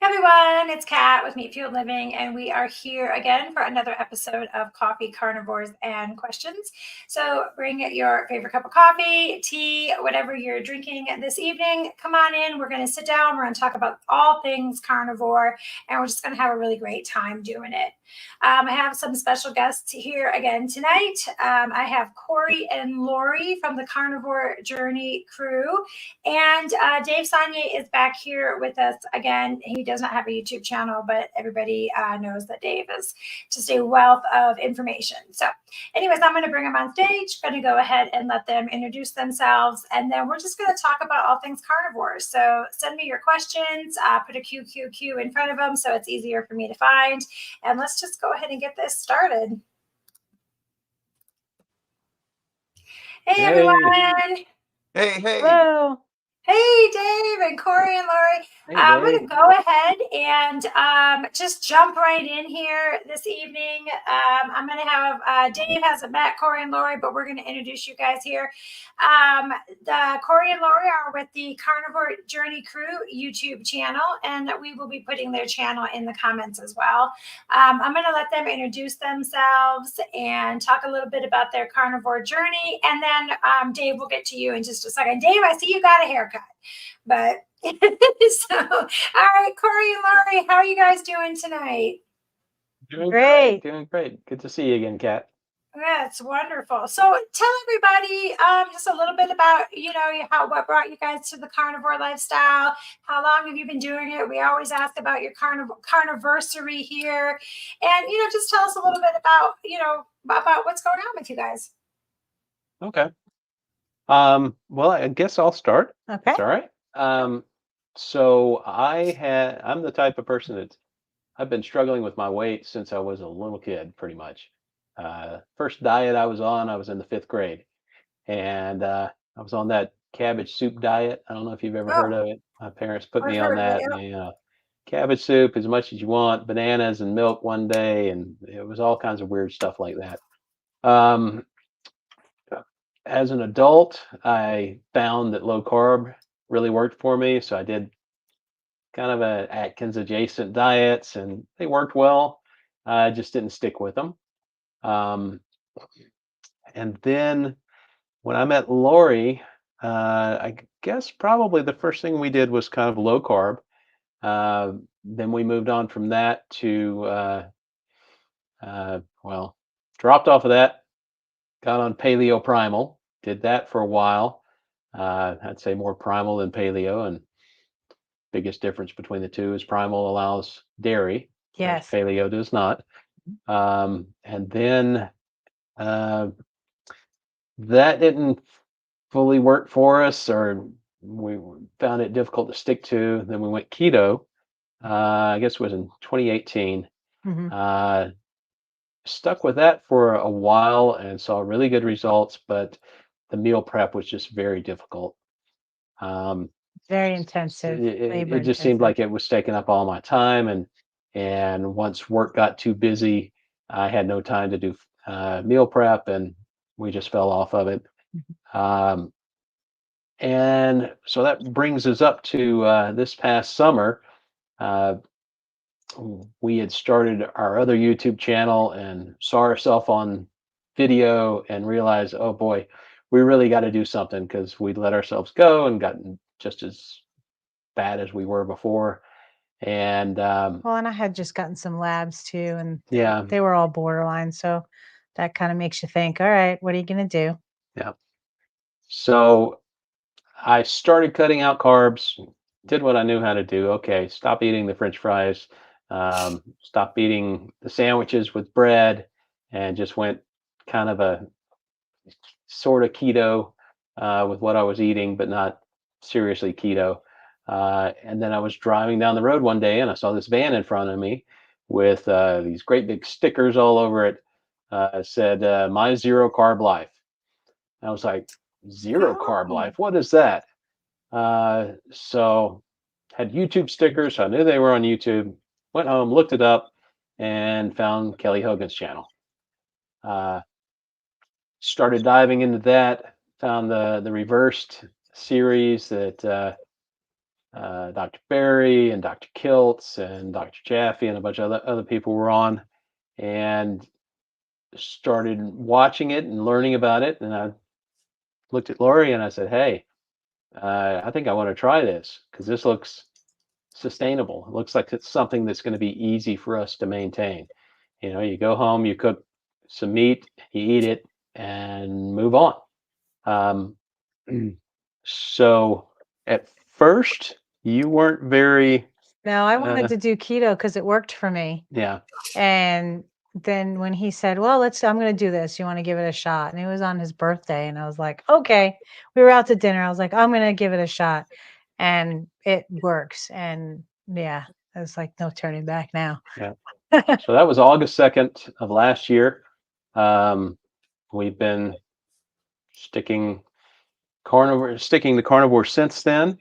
Hey everyone, it's Kat with Meat Fueled Living, and we are here again for another episode of Coffee, Carnivores, and Questions. So bring your favorite cup of coffee, tea, whatever you're drinking this evening. Come on in. We're going to sit down. We're going to talk about all things carnivore, and we're just going to have a really great time doing it. I have some special guests here again tonight. I have Corey and Lori from the Carnivore Journey crew. And Dave Saunier is back here with us again. He does not have a YouTube channel, but everybody knows that Dave is just a wealth of information. So, anyways, I'm going to bring them on stage. Going to go ahead and let them introduce themselves, and then we're just going to talk about all things carnivore. So, send me your questions. Put a QQQ in front of them so it's easier for me to find. And let's just go ahead and get this started. Hey, everyone. Hey. Hello. Hey, Dave and Corey and Lori. Hey, I'm Dave. going to go ahead and just jump right in here this evening. I'm going to have Dave hasn't met Corey and Lori, but we're going to introduce you guys here. The Corey and Lori are with the Carnivore Journey Crew YouTube channel, and we will be putting their channel in the comments as well. I'm going to let them introduce themselves and talk a little bit about their carnivore journey, and then Dave will get to you in just a second. Dave, I see you got a haircut, but so all right, Corey and Lori, how are you guys doing tonight? Doing great. Good to see you again, Kat. That's wonderful. So tell everybody just a little bit about, what brought you guys to the carnivore lifestyle. How long have you been doing it? We always ask about your carniversary here. And, just tell us a little bit about what's going on with you guys. Okay. Well, I guess I'll start. Okay. That's all right. So I'm the type of person that I've been struggling with my weight since I was a little kid, pretty much. First diet I was in the 5th grade, and I was on that cabbage soup diet. I don't know if you've ever heard of it. My parents put me on that. And, cabbage soup as much as you want, bananas and milk one day, and it was all kinds of weird stuff like that. As an adult, I found that low carb really worked for me, so I did kind of a Atkins adjacent diets, and they worked well. I just didn't stick with them. Um, and then when I met Lori, I guess probably the first thing we did was kind of low carb. Then we moved on from that to, dropped off of that, got on paleo primal, did that for a while. I'd say more primal than paleo, and biggest difference between the two is primal allows dairy. Yes. Paleo does not. And then that didn't fully work for us, or we found it difficult to stick to. Then we went keto. I guess it was in 2018. Mm-hmm. Stuck with that for a while and saw really good results, but the meal prep was just very difficult. Very intensive. It just seemed like it was taking up all my time, and once work got too busy, I had no time to do meal prep, and we just fell off of it. And so that brings us up to this past summer. We had started our other YouTube channel and saw ourselves on video and realized, oh boy, we really got to do something, because we'd let ourselves go and gotten just as bad as we were before. And and I had just gotten some labs too, and yeah, they were all borderline. So that kind of makes you think, all right, what are you going to do? yeah. So I started cutting out carbs, did what I knew how to do. Okay, stop eating the French fries, stop eating the sandwiches with bread, and just went kind of a sort of keto with what I was eating, but not seriously keto. And then I was driving down the road one day, and I saw this van in front of me with these great big stickers all over it. Said, "My zero carb life." And I was like, "Zero carb life? What is that?" So had YouTube stickers, so I knew they were on YouTube. Went home, looked it up, and found Kelly Hogan's channel. Started diving into that. Found the reversed series that Dr. Berry and Dr. Kiltz and Dr. Jaffe and a bunch of other people were on, and started watching it and learning about it. And I looked at Lori and I said, "Hey, I think I want to try this because this looks sustainable. It looks like it's something that's going to be easy for us to maintain. You go home, you cook some meat, you eat it, and move on." Um, so at first, you weren't very, No, I wanted to do keto because it worked for me. yeah, And then when he said, "Well, I'm going to do this. You want to give it a shot?" And it was on his birthday. And I was like, okay. We were out to dinner. I was like, I'm going to give it a shot. And it works. And yeah, it's like no turning back now. yeah. So that was August 2nd of last year. We've been sticking to carnivore since then.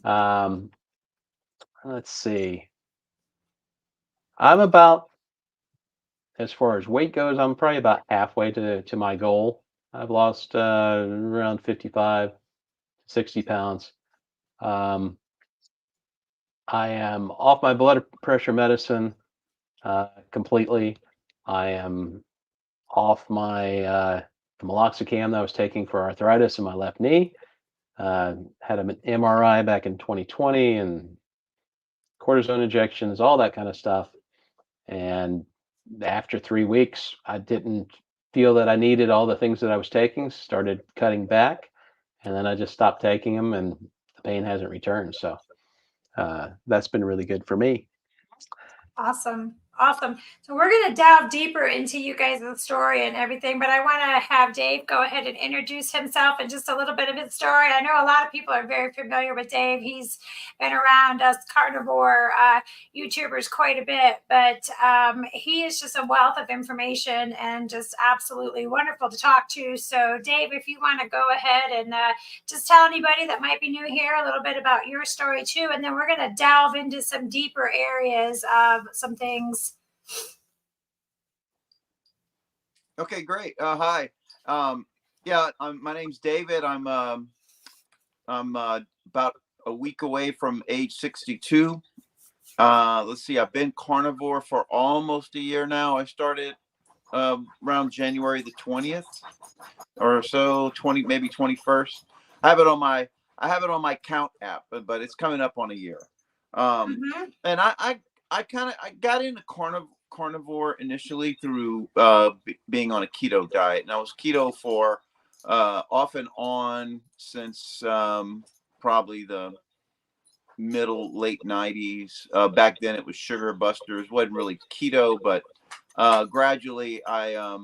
Um, let's see. I'm about, as far as weight goes, I'm probably about halfway to my goal. I've lost around 55, 60 pounds. Um, I am off my blood pressure medicine completely. I am off my the meloxicam that I was taking for arthritis in my left knee. Had an MRI back in 2020 and cortisone injections, all that kind of stuff. And after 3 weeks, I didn't feel that I needed all the things that I was taking, started cutting back, and then I just stopped taking them, and the pain hasn't returned. So that's been really good for me. Awesome. Awesome. So we're going to delve deeper into you guys' story and everything, but I want to have Dave go ahead and introduce himself and just a little bit of his story. I know a lot of people are very familiar with Dave. He's been around us carnivore YouTubers quite a bit, but he is just a wealth of information and just absolutely wonderful to talk to. So Dave, if you want to go ahead and just tell anybody that might be new here a little bit about your story too, and then we're going to delve into some deeper areas of some things. Okay, great. Hi. Yeah, my name's David. I'm about a week away from age 62. Let's see. I've been carnivore for almost a year now. I started around January the 20th or so, maybe 21st. I have it on my Count app, but it's coming up on a year. And I got into carnivore initially through being on a keto diet, and I was keto for off and on since probably the late 90s. Back then it was sugar busters, wasn't really keto, but gradually I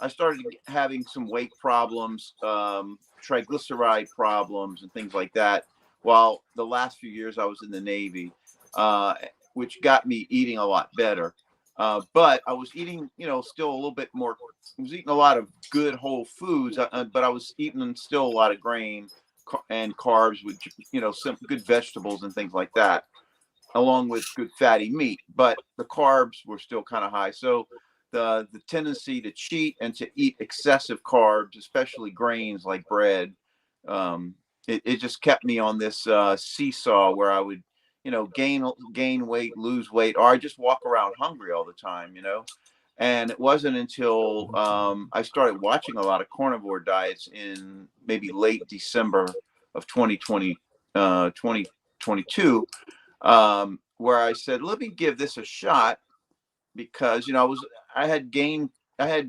started having some weight problems, triglyceride problems and things like that, while the last few years I was in the Navy, which got me eating a lot better. But I was eating, still a little bit more. I was eating a lot of good whole foods, but I was eating still a lot of grain and carbs with, some good vegetables and things like that, along with good fatty meat. But the carbs were still kind of high. So the tendency to cheat and to eat excessive carbs, especially grains like bread, it just kept me on this seesaw where I would, gain weight, lose weight, or I just walk around hungry all the time, And it wasn't until I started watching a lot of carnivore diets in maybe late December of 2022, where I said, let me give this a shot, because, I had gained a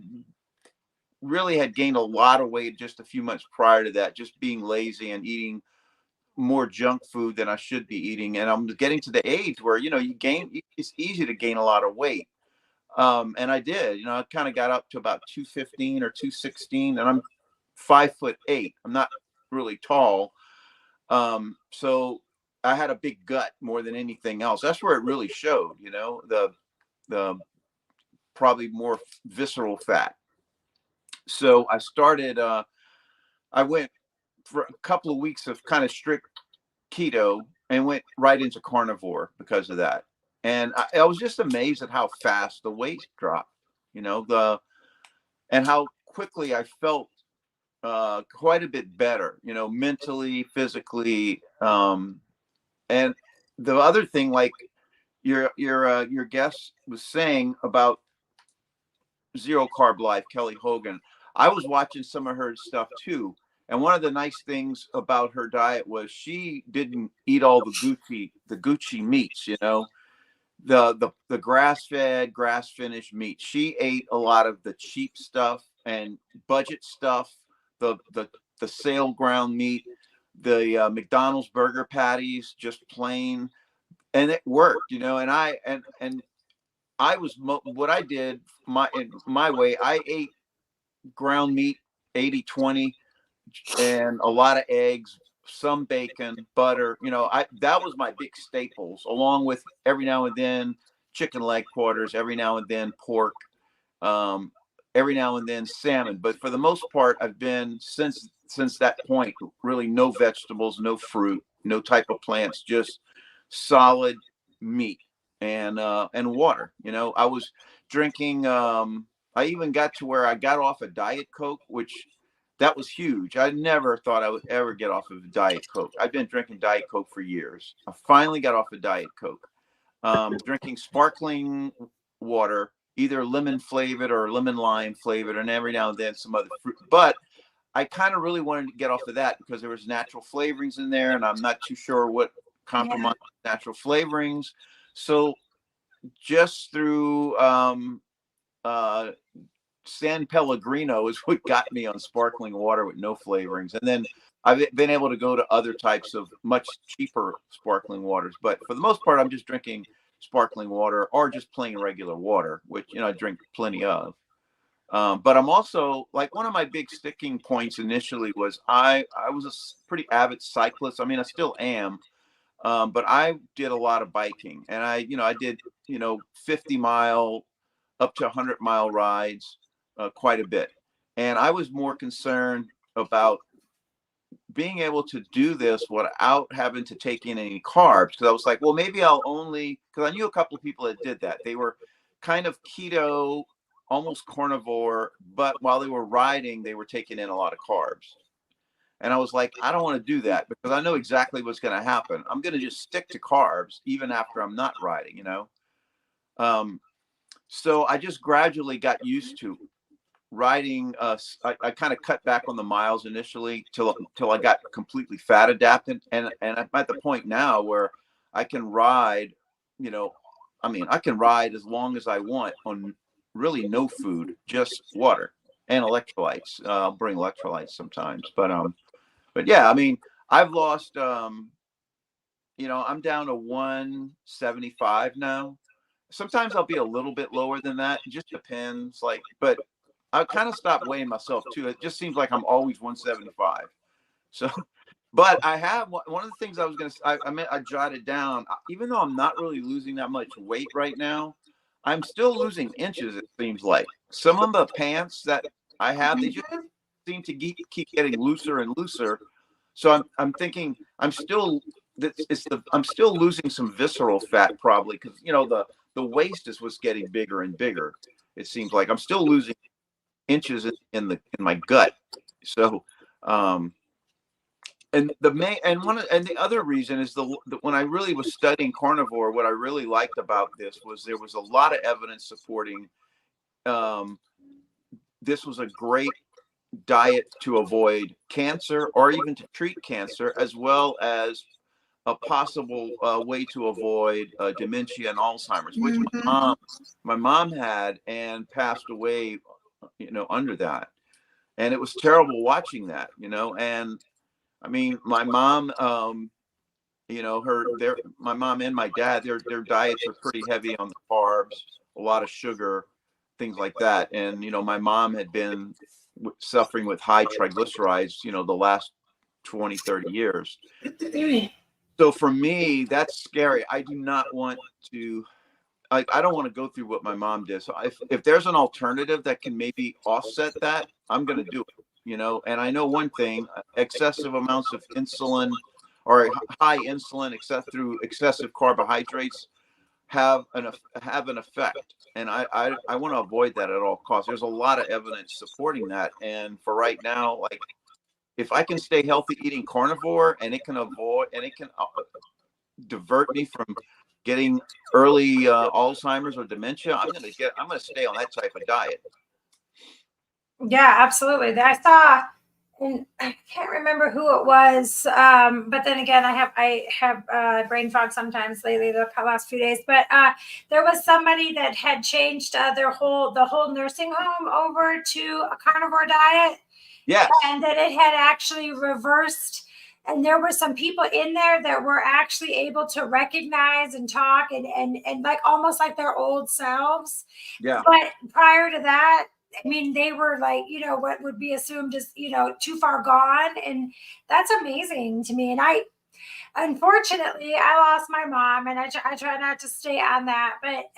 lot of weight just a few months prior to that, just being lazy and eating more junk food than I should be eating. And I'm getting to the age where, it's easy to gain a lot of weight. And I did, I kind of got up to about 215 or 216, and I'm 5'8". I'm not really tall. So I had a big gut more than anything else. That's where it really showed, the probably more visceral fat. So I went for a couple of weeks of kind of strict keto and went right into carnivore because of that. And I was just amazed at how fast the weight dropped, and how quickly I felt quite a bit better, mentally, physically. And the other thing, like your guest was saying about Zero Carb Life, Kelly Hogan, I was watching some of her stuff too. And one of the nice things about her diet was she didn't eat all the Gucci meats, you know, the grass fed, grass finished meat. She ate a lot of the cheap stuff and budget stuff, the sale ground meat, the McDonald's burger patties, just plain, and it worked, you know. And I was what I did in my way. I ate ground meat 80/20 and a lot of eggs, some bacon, butter. You know, that was my big staples, along with every now and then chicken leg quarters, every now and then pork, um, every now and then salmon. But for the most part, I've been since that point really no vegetables, no fruit, no type of plants, just solid meat and water. You know, I was drinking. I even got to where I got off a Diet Coke, which that was huge. I never thought I would ever get off of Diet Coke. I've been drinking Diet Coke for years. I finally got off of Diet Coke. Drinking sparkling water, either lemon flavored or lemon lime flavored, and every now and then some other fruit. But I kind of really wanted to get off of that because there was natural flavorings in there, and I'm not too sure what compromised natural flavorings. So just through San Pellegrino is what got me on sparkling water with no flavorings. And then I've been able to go to other types of much cheaper sparkling waters. But for the most part, I'm just drinking sparkling water or just plain regular water, which, you know, I drink plenty of. But I'm also, like, one of my big sticking points initially was I was a pretty avid cyclist. I mean, I still am. But I did a lot of biking, and I did, 50-mile up to 100-mile rides, quite a bit. And I was more concerned about being able to do this without having to take in any carbs. Because I was like, well, maybe because I knew a couple of people that did that. They were kind of keto, almost carnivore, but while they were riding, they were taking in a lot of carbs. And I was like, I don't want to do that because I know exactly what's going to happen. I'm going to just stick to carbs even after I'm not riding, you know? So I just gradually got used to riding. I kind of cut back on the miles initially till I got completely fat adapted. And I'm at the point now where I can ride, I can ride as long as I want on really no food, just water and electrolytes. I'll bring electrolytes sometimes, but yeah, I mean, I've lost, I'm down to 175 now. Sometimes I'll be a little bit lower than that. It just depends. But I kind of stopped weighing myself too. It just seems like I'm always 175. So, but I have one of the things I was going to, I jotted down, even though I'm not really losing that much weight right now, I'm still losing inches. It seems like some of the pants that I have, they just seem to keep getting looser and looser. So I'm thinking I'm still losing some visceral fat probably because the waist is what's getting bigger and bigger. It seems like I'm still losing inches in my gut. So and the other reason is when I really was studying carnivore, what I really liked about this was there was a lot of evidence supporting this was a great diet to avoid cancer or even to treat cancer, as well as a possible way to avoid dementia and Alzheimer's, which my mom had and passed away, under that. And it was terrible watching that, and I mean, my mom, my mom and my dad, their diets are pretty heavy on the carbs, a lot of sugar, things like that. And, my mom had been suffering with high triglycerides, the last 20, 30 years. So for me, that's scary. I do not want to, I don't want to go through what my mom did. So if there's an alternative that can maybe offset that, I'm going to do it, and I know one thing, excessive amounts of insulin or high insulin, except through excessive carbohydrates have an effect. And I want to avoid that at all costs. There's a lot of evidence supporting that. And for right now, if I can stay healthy eating carnivore and it can divert me from getting early Alzheimer's or dementia, I'm gonna stay on that type of diet. Yeah, absolutely. I saw, and I can't remember who it was, but then again, I have brain fog sometimes lately, the last few days. But there was somebody that had changed the whole nursing home over to a carnivore diet, Yes. and that it had actually reversed. And there were some people in there that were actually able to recognize and talk and like almost like their old selves. Yeah. But prior to that, I mean, they were like, what would be assumed as, too far gone. And that's amazing to me. And unfortunately, I lost my mom, and I try not to stay on that. But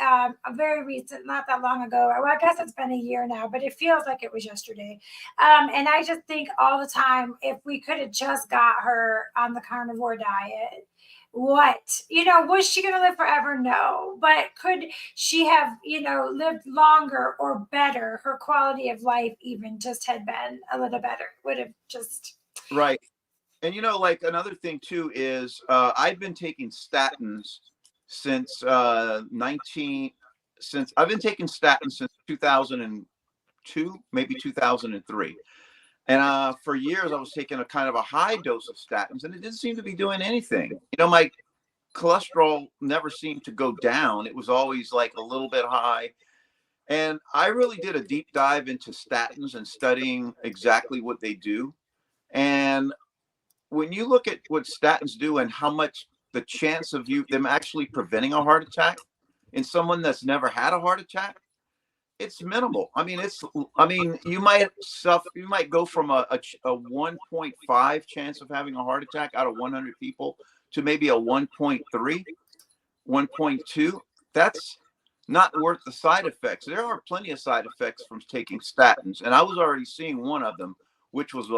very recent, not that long ago. Well, I guess it's been a year now, but it feels like it was yesterday. And I just think all the time, if we could have just got her on the carnivore diet, was she going to live forever? No. But could she have, lived longer or better? Her quality of life even just had been a little better, would have just. Right. And like another thing too is I've been taking statins since I've been taking statins since 2002, maybe 2003. And for years I was taking a kind of a high dose of statins, and it didn't seem to be doing anything. My cholesterol never seemed to go down. It was always like a little bit high. And I really did a deep dive into statins and studying exactly what they do. And when you look at what statins do and how much the chance of them actually preventing a heart attack in someone that's never had a heart attack, it's minimal. I mean, you might go from a 1.5 chance of having a heart attack out of 100 people to maybe a 1.3, 1.2. That's not worth the side effects. There are plenty of side effects from taking statins, and I was already seeing one of them, which was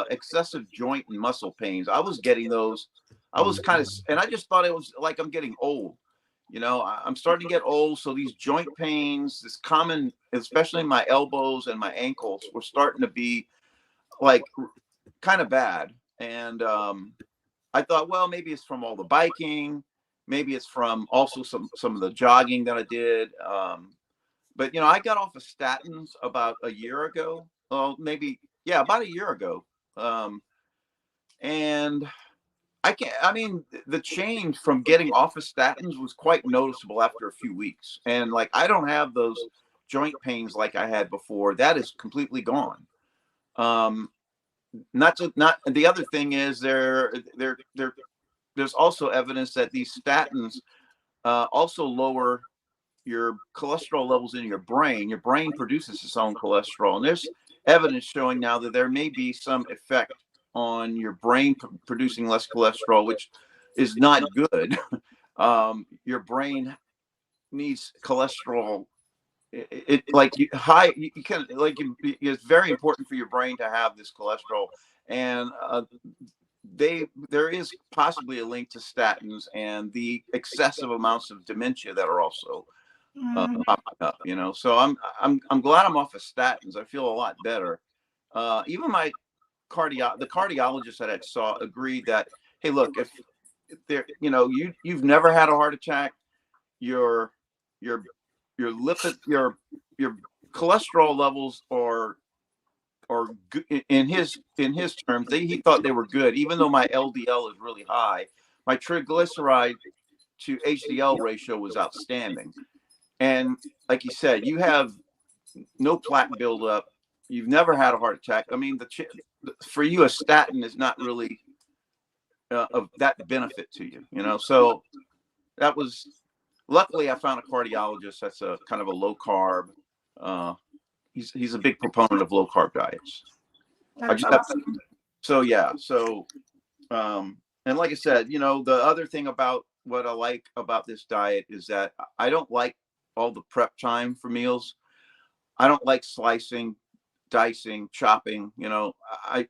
excessive joint and muscle pains. I was getting those. I was and I just thought it was like I'm getting old. I'm starting to get old, so these joint pains, this common, especially my elbows and my ankles, were starting to be like kind of bad. And I thought, well, maybe it's from all the biking, maybe it's from also some of the jogging that I did. But I got off of statins about a year ago. Well, maybe, yeah, about a year ago. And the change from getting off of statins was quite noticeable after a few weeks. And like, I don't have those joint pains like I had before. That is completely gone. Not the other thing is there's also evidence that these statins also lower your cholesterol levels in your brain. Your brain produces its own cholesterol, and there's evidence showing now that there may be some effect on your brain producing less cholesterol, which is not good. Your brain needs cholesterol. It's very important for your brain to have this cholesterol, and there is possibly a link to statins and the excessive amounts of dementia that are also popping up. So I'm glad I'm off of statins. I feel a lot better. Even the cardiologist that I saw agreed that, hey, look, if there, you've never had a heart attack, your lipid, your cholesterol levels are good. In his terms, he thought they were good, even though my LDL is really high. My triglyceride to HDL ratio was outstanding. And like you said, you have no plaque buildup. You've never had a heart attack. I mean, for you, a statin is not really of that benefit to you, So that was, luckily I found a cardiologist that's a kind of a low carb. He's a big proponent of low carb diets. And like I said, the other thing about what I like about this diet is that I don't like all the prep time for meals. I don't like slicing, dicing, chopping. I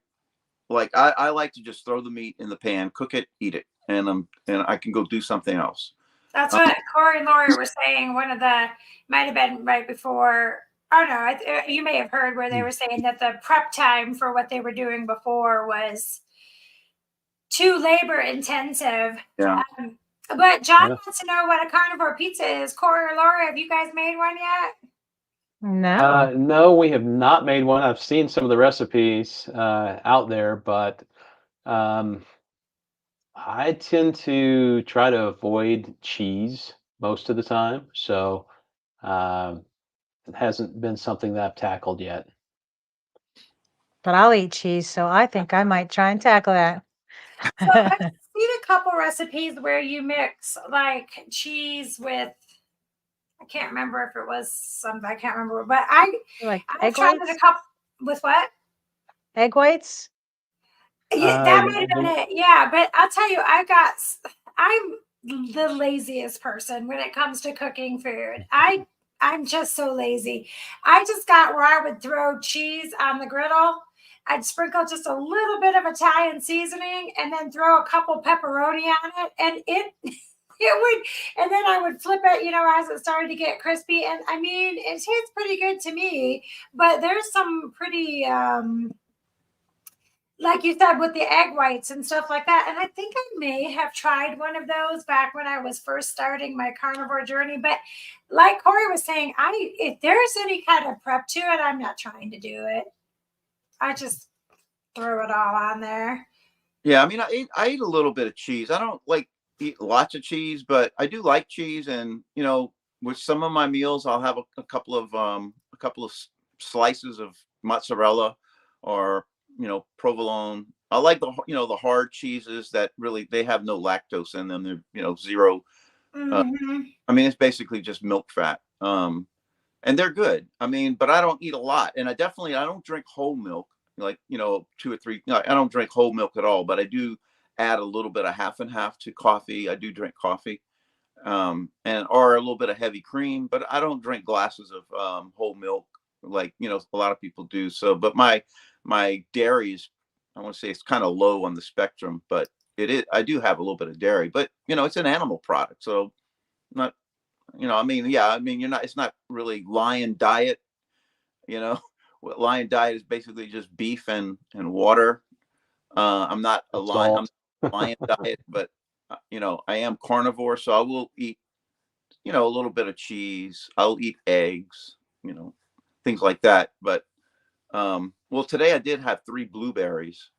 like to just throw the meat in the pan, cook it, eat it, and I can go do something else. That's what Corey and Lori were saying. Might have been right before. Oh no, you may have heard where they were saying that the prep time for what they were doing before was too labor intensive. Yeah. But John Yeah. wants to know what a carnivore pizza is. Corey or Laura, have you guys made one yet? No. No, we have not made one. I've seen some of the recipes out there, but um, I tend to try to avoid cheese most of the time. So um, it hasn't been something that I've tackled yet. But I'll eat cheese, so I think I might try and tackle that. So I've seen a couple recipes where you mix like cheese with, I can't remember if it was something, I can't remember, but Like I've egg tried it a whites? couple with what? Egg whites? Yeah, that might have been The- it. Yeah, but I'll tell you, I'm the laziest person when it comes to cooking food. I'm just so lazy. I just got where I would throw cheese on the griddle. I'd sprinkle just a little bit of Italian seasoning and then throw a couple pepperoni on it, and it would, and then I would flip it, as it started to get crispy. And I mean, it tastes pretty good to me, but there's some pretty like you said, with the egg whites and stuff like that. And I think I may have tried one of those back when I was first starting my carnivore journey. But like Corey was saying, if there's any kind of prep to it, I'm not trying to do it. I just throw it all on there. Yeah, I mean, I eat a little bit of cheese. I don't like eat lots of cheese, but I do like cheese. And with some of my meals, I'll have a couple of slices of mozzarella, or provolone. I like the hard cheeses that really, they have no lactose in them. They're zero. Mm-hmm. I mean, it's basically just milk fat. And they're good. I mean, but I don't eat a lot, and I don't drink whole milk, like 2 or 3. No, I don't drink whole milk at all, but I do add a little bit of half and half to coffee. I do drink coffee, and or a little bit of heavy cream, but I don't drink glasses of whole milk like a lot of people do. So, but my dairy is, I want to say, it's kind of low on the spectrum, but it is. I do have a little bit of dairy, but it's an animal product, so not. I mean, yeah, I mean, it's not really lion diet, you know. What lion diet is basically just beef and water. I'm not a lion, I'm Salt. not lion diet, but I am carnivore, so I will eat, a little bit of cheese. I'll eat eggs, things like that. But well, today I did have 3 blueberries.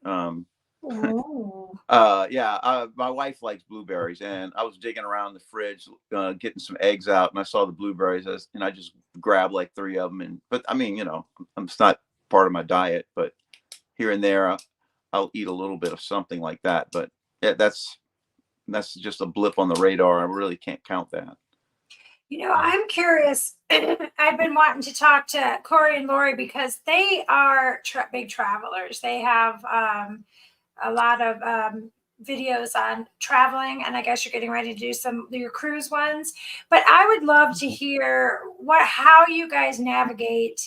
Ooh. Yeah, my wife likes blueberries, and I was digging around the fridge, getting some eggs out, and I saw the blueberries, and I just grabbed like 3 of them. But I mean, it's not part of my diet, but here and there, I'll eat a little bit of something like that. But yeah, that's just a blip on the radar. I really can't count that. I'm curious. I've been wanting to talk to Corey and Lori because they are big travelers. They have a lot of videos on traveling, and I guess you're getting ready to do some of your cruise ones. But I would love to hear how you guys navigate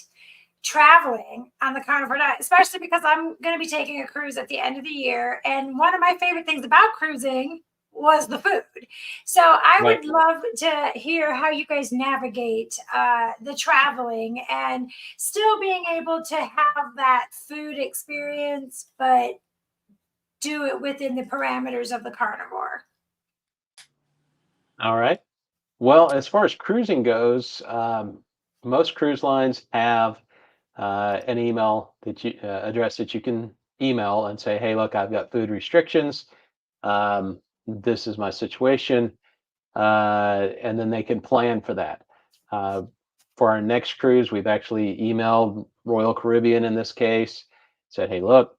traveling on the carnivore diet, especially because I'm going to be taking a cruise at the end of the year. And one of my favorite things about cruising was the food. So I Right. would love to hear how you guys navigate the traveling and still being able to have that food experience, but do it within the parameters of the carnivore. All right. Well, as far as cruising goes, most cruise lines have an email address that you can email and say, "Hey, look, I've got food restrictions. This is my situation," and then they can plan for that. Uh, for our next cruise, we've actually emailed Royal Caribbean in this case, said, "Hey, look,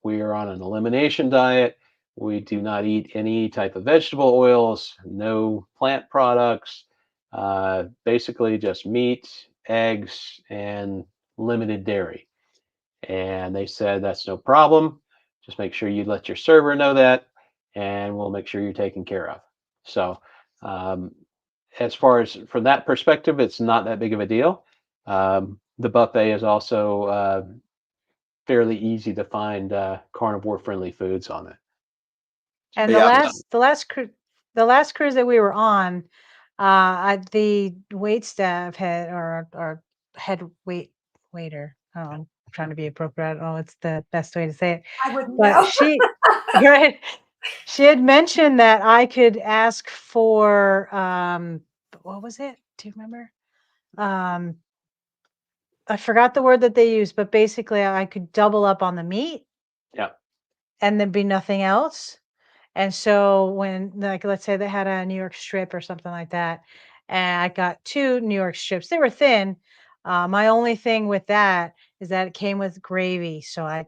we are on an elimination diet. We do not eat any type of vegetable oils, no plant products, basically just meat, eggs, and limited dairy." And they said, "That's no problem. Just make sure you let your server know that, and we'll make sure you're taken care of." So, um, as far as from that perspective, it's not that big of a deal. The buffet is also fairly easy to find carnivore friendly foods on it. And Yeah, the last cruise that we were on, the wait staff had or head waiter. Oh, I'm trying to be appropriate. I don't know what's the best way to say it, I wouldn't but know. she right. She had mentioned that I could ask for what was it? Do you remember? I forgot the word that they used, but basically I could double up on the meat Yeah. and then be nothing else. And so when, like, let's say they had a New York strip or something like that, and I got 2 New York strips, they were thin. My only thing with that is that it came with gravy. So I,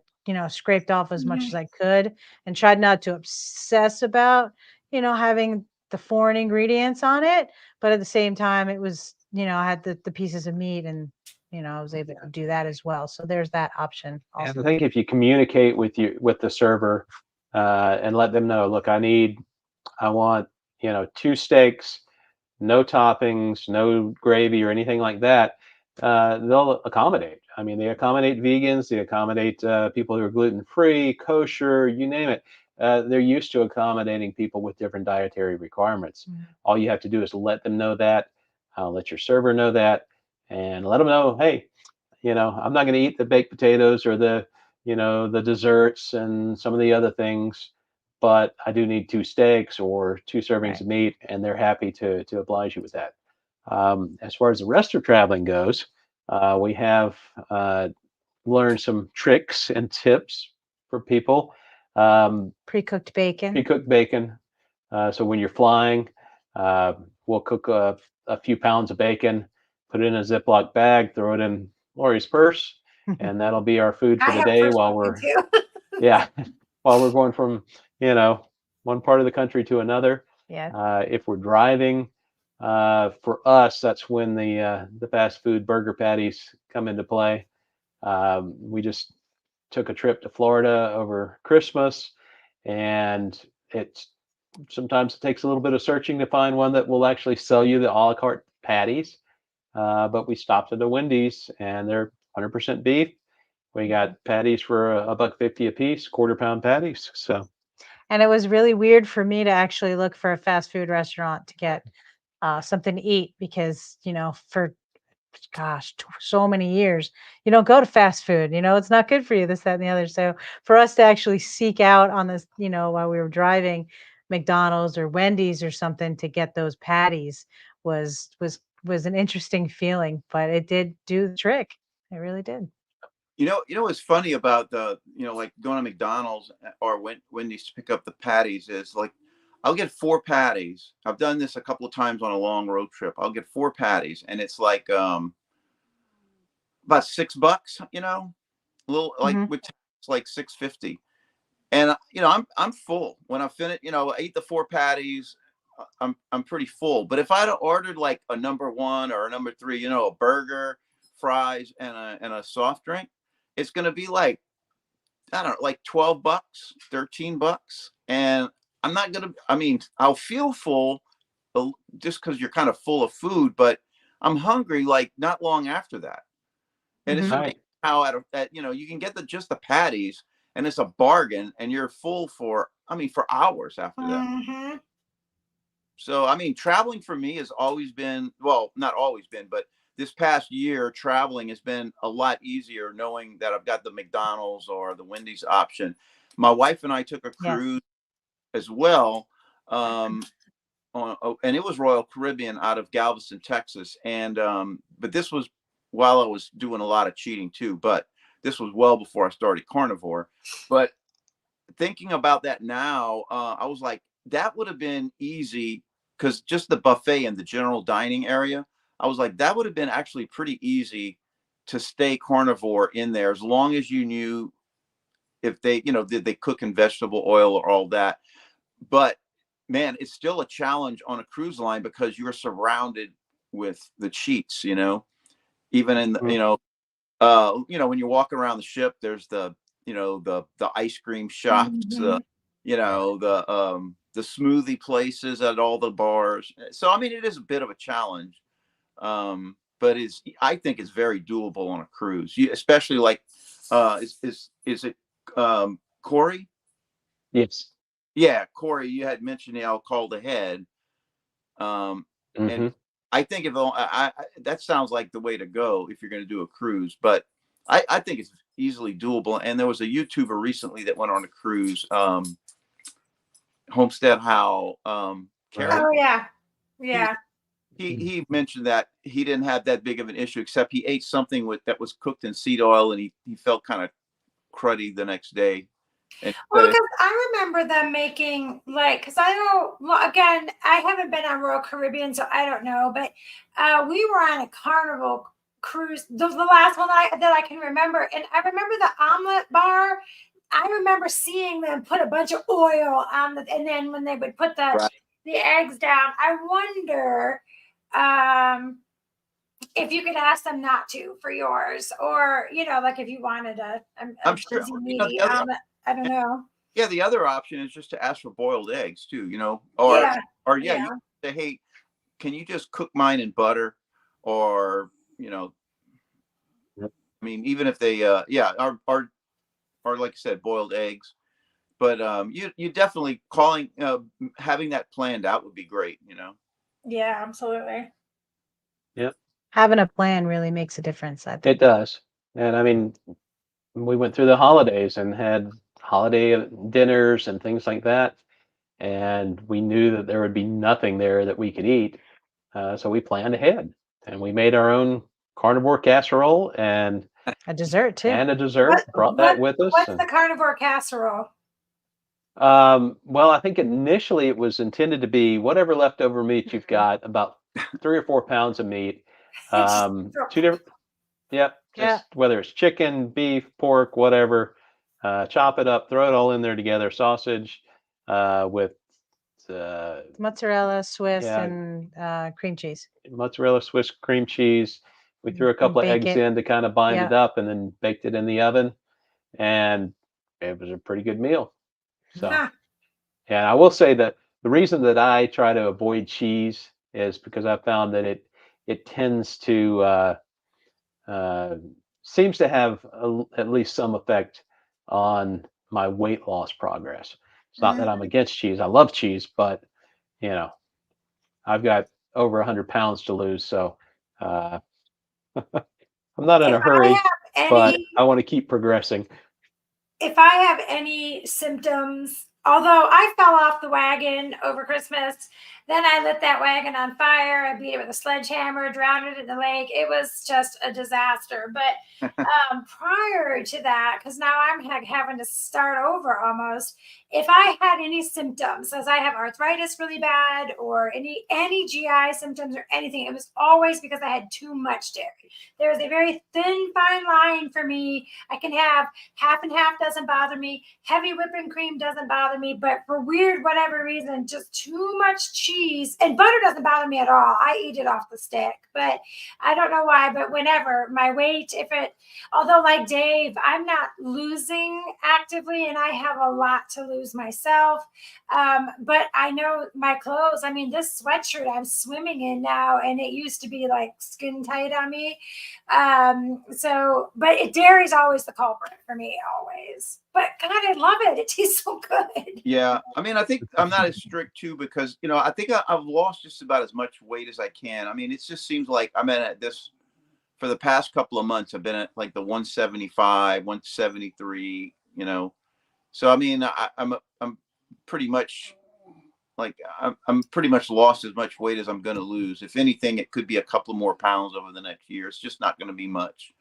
scraped off as much Mhm. as I could and tried not to obsess about, having the foreign ingredients on it. But at the same time, it was, I had the pieces of meat and, I was able to do that as well. So there's that option And also. I think if you communicate with the server and let them know, look, I want 2 steaks, no toppings, no gravy or anything like that. They'll accommodate. I mean, they accommodate vegans, they accommodate people who are gluten free, kosher, you name it. They're used to accommodating people with different dietary requirements. Mm. All you have to do is let them know that, let your server know that, and let them know, hey, I'm not going to eat the baked potatoes or the desserts and some of the other things, but I do need 2 steaks or 2 servings Right. of meat, and they're happy to oblige you with that. As far as the rest of traveling goes, we have learned some tricks and tips for people. Pre-cooked bacon. Pre-cooked bacon. So when you're flying, uh, we'll cook a few pounds of bacon, put it in a Ziploc bag, throw it in Lori's purse, and that'll be our food for I the have day first while bacon we're, too. yeah, while we're going from, you know, one part of the country to another. Yeah. If we're driving, for us, that's when the fast food burger patties come into play. We just took a trip to Florida over Christmas, and it's sometimes it takes a little bit of searching to find one that will actually sell you the a la carte patties. But we stopped at a Wendy's, and they're 100% beef. We got patties for a buck 50 a piece, quarter pound patties. So And it was really weird for me to actually look for a fast food restaurant to get something to eat because, for gosh, so many years, you don't go to fast food, it's not good for you, this, that, and the other. So for us to actually seek out on this, while we were driving McDonald's or Wendy's or something to get those patties was an interesting feeling, but it did do the trick. It really did. What's funny about like going to McDonald's or Wendy's to pick up the patties is like, I'll get 4 patties. I've done this a couple of times on a long road trip. I'll get 4 patties, and it's like about $6. A little like Mhm. with it's like 6.50, and I'm full when I finish. I eat the 4 patties. I'm pretty full. But if I'd ordered like a number 1 or a number 3, a burger, fries, and a soft drink, it's gonna be like, I don't know, like $12, $13, and I'm not gonna. I mean, I'll feel full just because you're kind of full of food, but I'm hungry like not long after that. And it's Mhm. amazing right. how you can get just the patties, and it's a bargain, and you're full for, for hours after that. Mhm. So, traveling for me has always been, well, not always been, but this past year, traveling has been a lot easier knowing that I've got the McDonald's or the Wendy's option. My wife and I took a Yes. cruise as well. And it was Royal Caribbean out of Galveston, Texas. And, but this was while I was doing a lot of cheating too, but this was well before I started carnivore. But thinking about that now, I was like, that would have been easy because just the buffet and the general dining area, I was like, that would have been actually pretty easy to stay carnivore in there as long as you knew if they, did they cook in vegetable oil or all that. But man, it's still a challenge on a cruise line because you're surrounded with the cheats, even in the, Mm. when you walk around the ship, there's the ice cream shops, Mhm. the smoothie places at all the bars. So it is a bit of a challenge, but I think it's very doable on a cruise. Especially like, is it Corey? Yes. Yeah, Corey, you had mentioned I'll call ahead, and Hmm. I think if that sounds like the way to go if you're going to do a cruise, but I think it's easily doable. And there was a YouTuber recently that went on a cruise. Homestead HAL carrot. Oh yeah, yeah. He mentioned that he didn't have that big of an issue, except he ate something that was cooked in seed oil, and he felt kind of cruddy the next day. And Well, because I remember them making like, because I know, well, again, I haven't been on Royal Caribbean, so I don't know, but we were on a Carnival cruise, the last one that I can remember, and I remember the omelet bar. I remember seeing them put a bunch of oil on the, and then when they would put the eggs down, I wonder if you could ask them not to for yours, or like if you wanted a I'm sure cheesy meaty omelet. I don't know. Yeah, the other option is just to ask for boiled eggs too, or Yeah. you say, hey, can you just cook mine in butter, or I mean, even if they are like I said, boiled eggs. But you definitely having that planned out would be great, Yeah, absolutely. Yep. Having a plan really makes a difference, I It think. does. And I mean, we went through the holidays and had holiday dinners and things like that. And we knew that there would be nothing there that we could eat. So we planned ahead and we made our own carnivore casserole and A dessert too. a dessert. Brought that with us. What's the carnivore casserole? Well, I think initially it was intended to be whatever leftover meat you've got, about 3 or 4 pounds of meat. Two different, yep, just whether it's chicken, beef, pork, whatever. Chop it up, throw it all in there together. Sausage with mozzarella, Swiss, and cream cheese. Mozzarella, Swiss cream cheese. We threw a couple of eggs in to kind of bind it up, and then baked it in the oven, and it was a pretty good meal. So, and I will say that the reason that I try to avoid cheese is because I found that it tends to seems to have at least some effect on my weight loss progress. It's not that I'm against cheese. I love cheese, but I've got over 100 pounds to lose, so I'm not in a hurry, but I want to keep progressing. If I have any symptoms, although I fell off the wagon over Christmas, then I lit that wagon on fire. I beat it with a sledgehammer, drowned it in the lake. It was just a disaster. But prior to that, because now I'm having to start over almost, if I had any symptoms, as I have arthritis really bad or any GI symptoms or anything, it was always because I had too much dairy. There is a very thin, fine line for me. I can have half and half, doesn't bother me. Heavy whipping cream doesn't bother me. But for weird, whatever reason, just too much cheese and butter doesn't bother me at all. I eat it off the stick, but I don't know why. But whenever my weight, although like Dave, I'm not losing actively and I have a lot to lose myself. But I know my clothes, I mean, this sweatshirt I'm swimming in now, and it used to be like skin tight on me. But dairy's always the culprit for me, always. But God, I love it. It tastes so good. Yeah. I mean, I think I'm not as strict too, because, I think I've lost just about as much weight as I can. I mean, it just seems like I'm at this for the past couple of months. I've been at like the 175, 173, So, I mean, I'm pretty much I'm pretty much lost as much weight as I'm going to lose. If anything, it could be a couple more pounds over the next year. It's just not going to be much.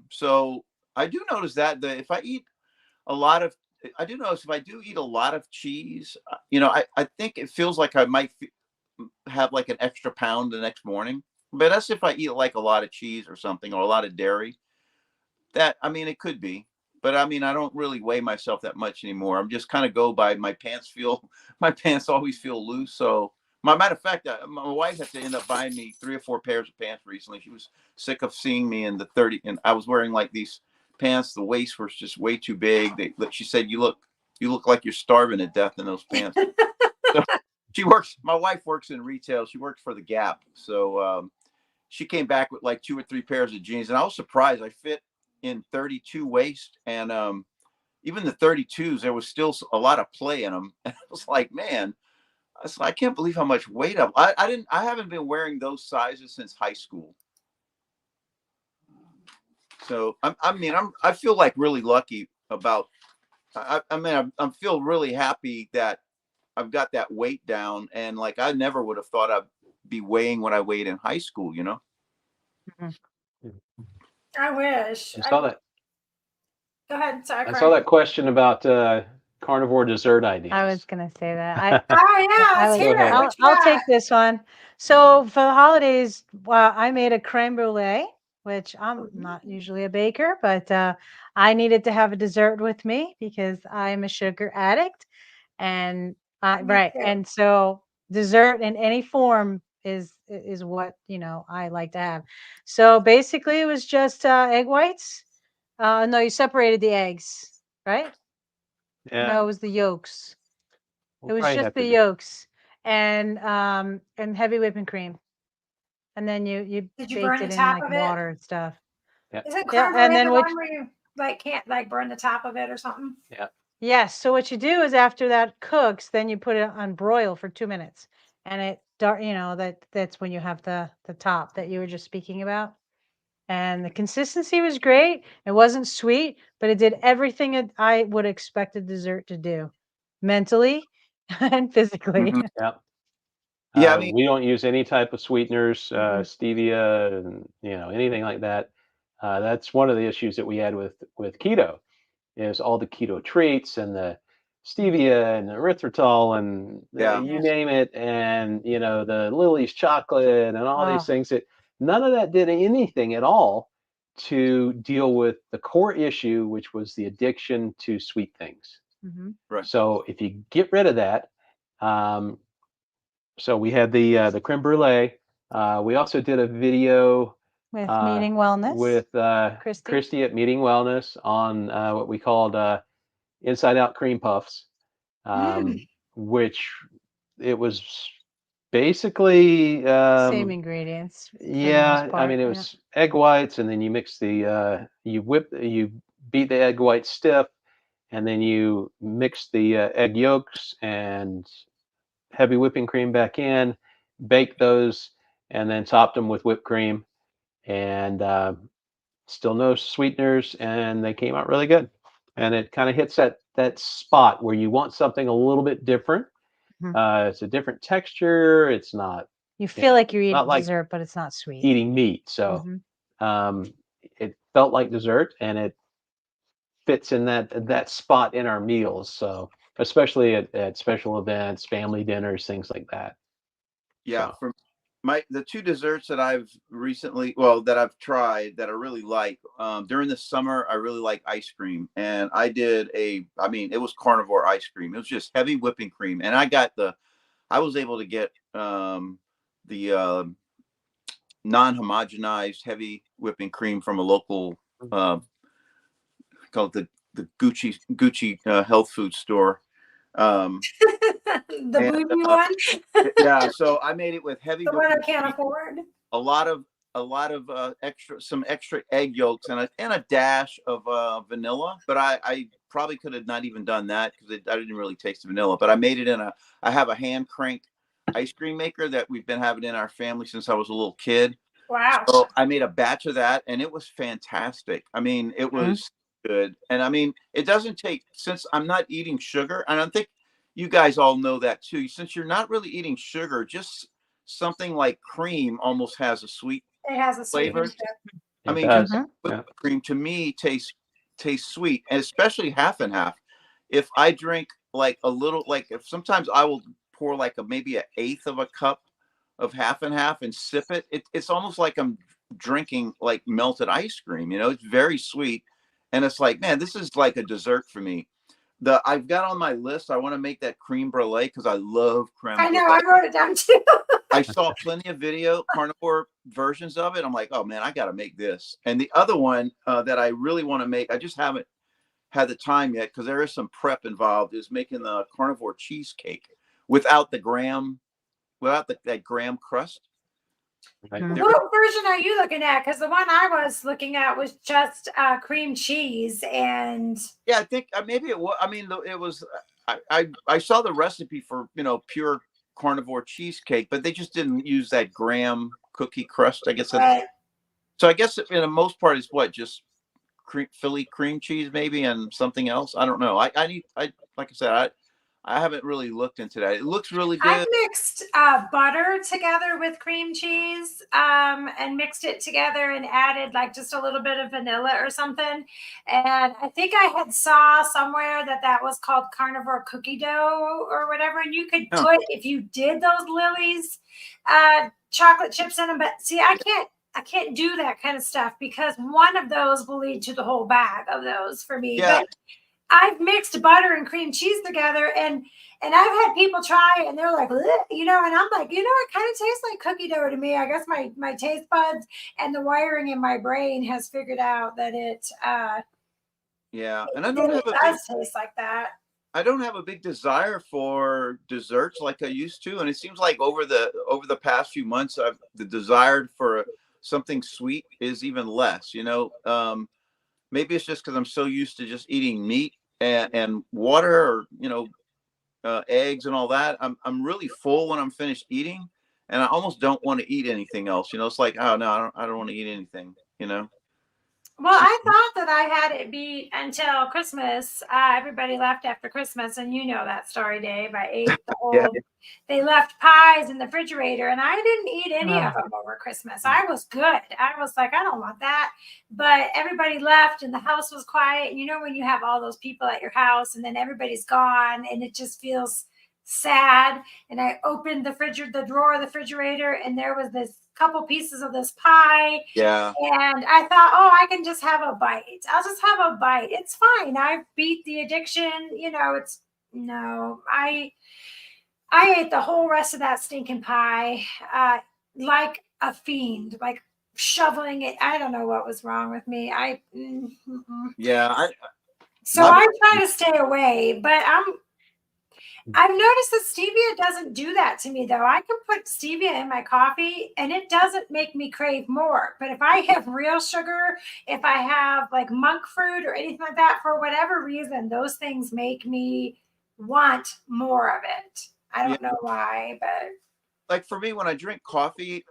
So I do notice that if I eat I do notice if I do eat a lot of cheese, I think it feels like I might have like an extra pound the next morning. But that's if I eat like a lot of cheese or something, or a lot of dairy. I mean, it could be. But I mean, I don't really weigh myself that much anymore. I'm just kind of go by my pants always feel loose. So matter of fact, my wife had to end up buying me 3 or 4 pairs of pants recently. She was sick of seeing me in the 30, and I was wearing like these pants. The waist was just way too big. She said, you look like you're starving to death in those pants. So my wife works in retail. She works for the Gap. So she came back with like 2 or 3 pairs of jeans, and I was surprised. I fit in 32 waist, and even the 32s, there was still a lot of play in them. And I was like, man, I can't believe how much weight I haven't been wearing those sizes since high school. So I feel like really lucky about. I feel really happy that I've got that weight down, and like I never would have thought I'd be weighing what I weighed in high school, you know. I wish. I saw that. Go ahead. Sorry, I saw that question about carnivore dessert ideas. I was gonna say that. Oh yeah, let's hear it. ahead. What you I'll got? take this one. So for the holidays, I made a creme brulee, which I'm not usually a baker, but I needed to have a dessert with me because I'm a sugar addict, and Me right, too. and so dessert in any form is what I like to have. So basically, it was just egg whites. No, you separated the eggs, right? Yeah, No, it was the yolks. we'll It was probably just have the to do- yolks and heavy whipping cream, and then you Did you baked burn it the in top like of it? water and stuff. Isn't Yeah, creme and brulee then the what? one where you like can't like burn the top of it or something? Yeah. Yes. So what you do is after that cooks, then you put it on broil for 2 minutes, and it that's when you have the top that you were just speaking about. And the consistency was great. It wasn't sweet, but it did everything I would expect a dessert to do, mentally and physically. Mhm. Yeah. Yeah, I mean, we don't use any type of sweeteners, Mhm. stevia, and anything like that. That's one of the issues that we had with keto, is all the keto treats and the stevia and the erythritol and yeah. you name it, and the Lily's chocolate and all these Oh, things, that none of that did anything at all to deal with the core issue, which was the addiction to sweet things. mhm. Right. So if you get rid of that, um, so we had the creme brulee. We also did a video With Meeting Wellness, with Christy. Christy at Meeting Wellness on what we called inside out cream puffs, which it was basically Same ingredients for the most yeah, I mean part. it Yeah. was egg whites, and then you mix you beat the egg whites stiff, and then you mix the egg yolks and heavy whipping cream back in, bake those, and then topped them with whipped cream, and still no sweeteners, and they came out really good. And it kind of hits that spot where you want something a little bit different. Mhm. It's a different texture. It's not You feel like you're eating not like dessert, but it's not sweet. eating meat. So Mhm. it felt like dessert, and it fits in that spot in our meals. So especially at special events, family dinners, things like that. Yeah, So for the two desserts that I've tried that I really like, during the summer, I really like ice cream, and it was carnivore ice cream. It was just heavy whipping cream, and I was able to get the non-homogenized heavy whipping cream from a local uh, called the Gucci health food store. Um, The and bougie one, yeah, so I made it with heavy the one I whipping can't cream, afford. a lot of some extra egg yolks, and a dash of vanilla. But I probably could have not even done that because I didn't really taste the vanilla. But I made it I have a hand crank ice cream maker that we've been having in our family since I was a little kid. Wow. So I made a batch of that, and it was fantastic. I mean, it Mhm. was good. And I mean, it doesn't take, since I'm not eating sugar, and I think you guys all know that too. Since you're not really eating sugar, just something like cream almost has a sweet It has a flavor. sweetness to it. I it mean, just does. Mhm. Yeah. whipped cream to me tastes sweet, and especially half and half. If I drink like a little, like if sometimes I will pour like maybe an eighth of a cup of half and half and sip it. It's almost like I'm drinking like melted ice cream. It's very sweet, and it's like, man, this is like a dessert for me. I've got on my list, I want to make that creme brulee because I love creme I know. brulee. I wrote it down too. I saw plenty of carnivore versions of it. I'm like, oh man, I got to make this. And the other one that I really want to make, I just haven't had the time yet because there is some prep involved, is making the carnivore cheesecake without that graham crust. Right. Mhm. What version are you looking at? Because the one I was looking at was just cream cheese and Yeah, I think maybe it was. I mean, it was. I saw the recipe for pure carnivore cheesecake, but they just didn't use that graham cookie crust. I guess that's. right. So I guess in the most part is what, just Philly cream cheese maybe and something else. I don't know. I like I said, I haven't really looked into that. It looks really I've good. mixed butter together with cream cheese and mixed it together and added like just a little bit of vanilla or something. And I think I had saw somewhere that was called carnivore cookie dough or whatever. And you could Oh. put, if you did those Lily's chocolate chips in them. But see, I can't do that kind of stuff because one of those will lead to the whole bag of those for me. Yeah. But I've mixed butter and cream cheese together and I've had people try it and they're like, "Ugh," and I'm like, it kind of tastes like cookie dough to me. I guess my taste buds and the wiring in my brain has figured out that it Yeah. And I it don't have does taste like that. I don't have a big desire for desserts like I used to, and it seems like over the past few months, the desire for something sweet is even less. Maybe it's just because I'm so used to just eating meat and water, or eggs and all that. I'm really full when I'm finished eating, and I almost don't want to eat anything else. It's like, oh no, I don't want to eat anything. Well, I thought that I had it beat until Christmas. Everybody left after Christmas, and you know that story, Dave. I ate the Yeah. old. They left pies in the refrigerator, and I didn't eat any of Oh. them over Christmas. I was good. I was like, I don't want that. But everybody left, and the house was quiet. And when you have all those people at your house, and then everybody's gone, and it just feels sad. And I opened the drawer of the refrigerator, and there was this couple pieces of this pie. Yeah. And I thought, oh, I can just have a bite. I'll just have a bite. It's fine. I've beat the addiction. I ate the whole rest of that stinking pie like a fiend, like shoveling it. I don't know what was wrong with me. Yeah. So I try to stay away, but I've noticed that stevia doesn't do that to me, though. I can put stevia in my coffee and it doesn't make me crave more. But if I have real sugar, if I have like monk fruit or anything like that, for whatever reason, those things make me want more of it. I don't know why, but like for me, when I drink coffee,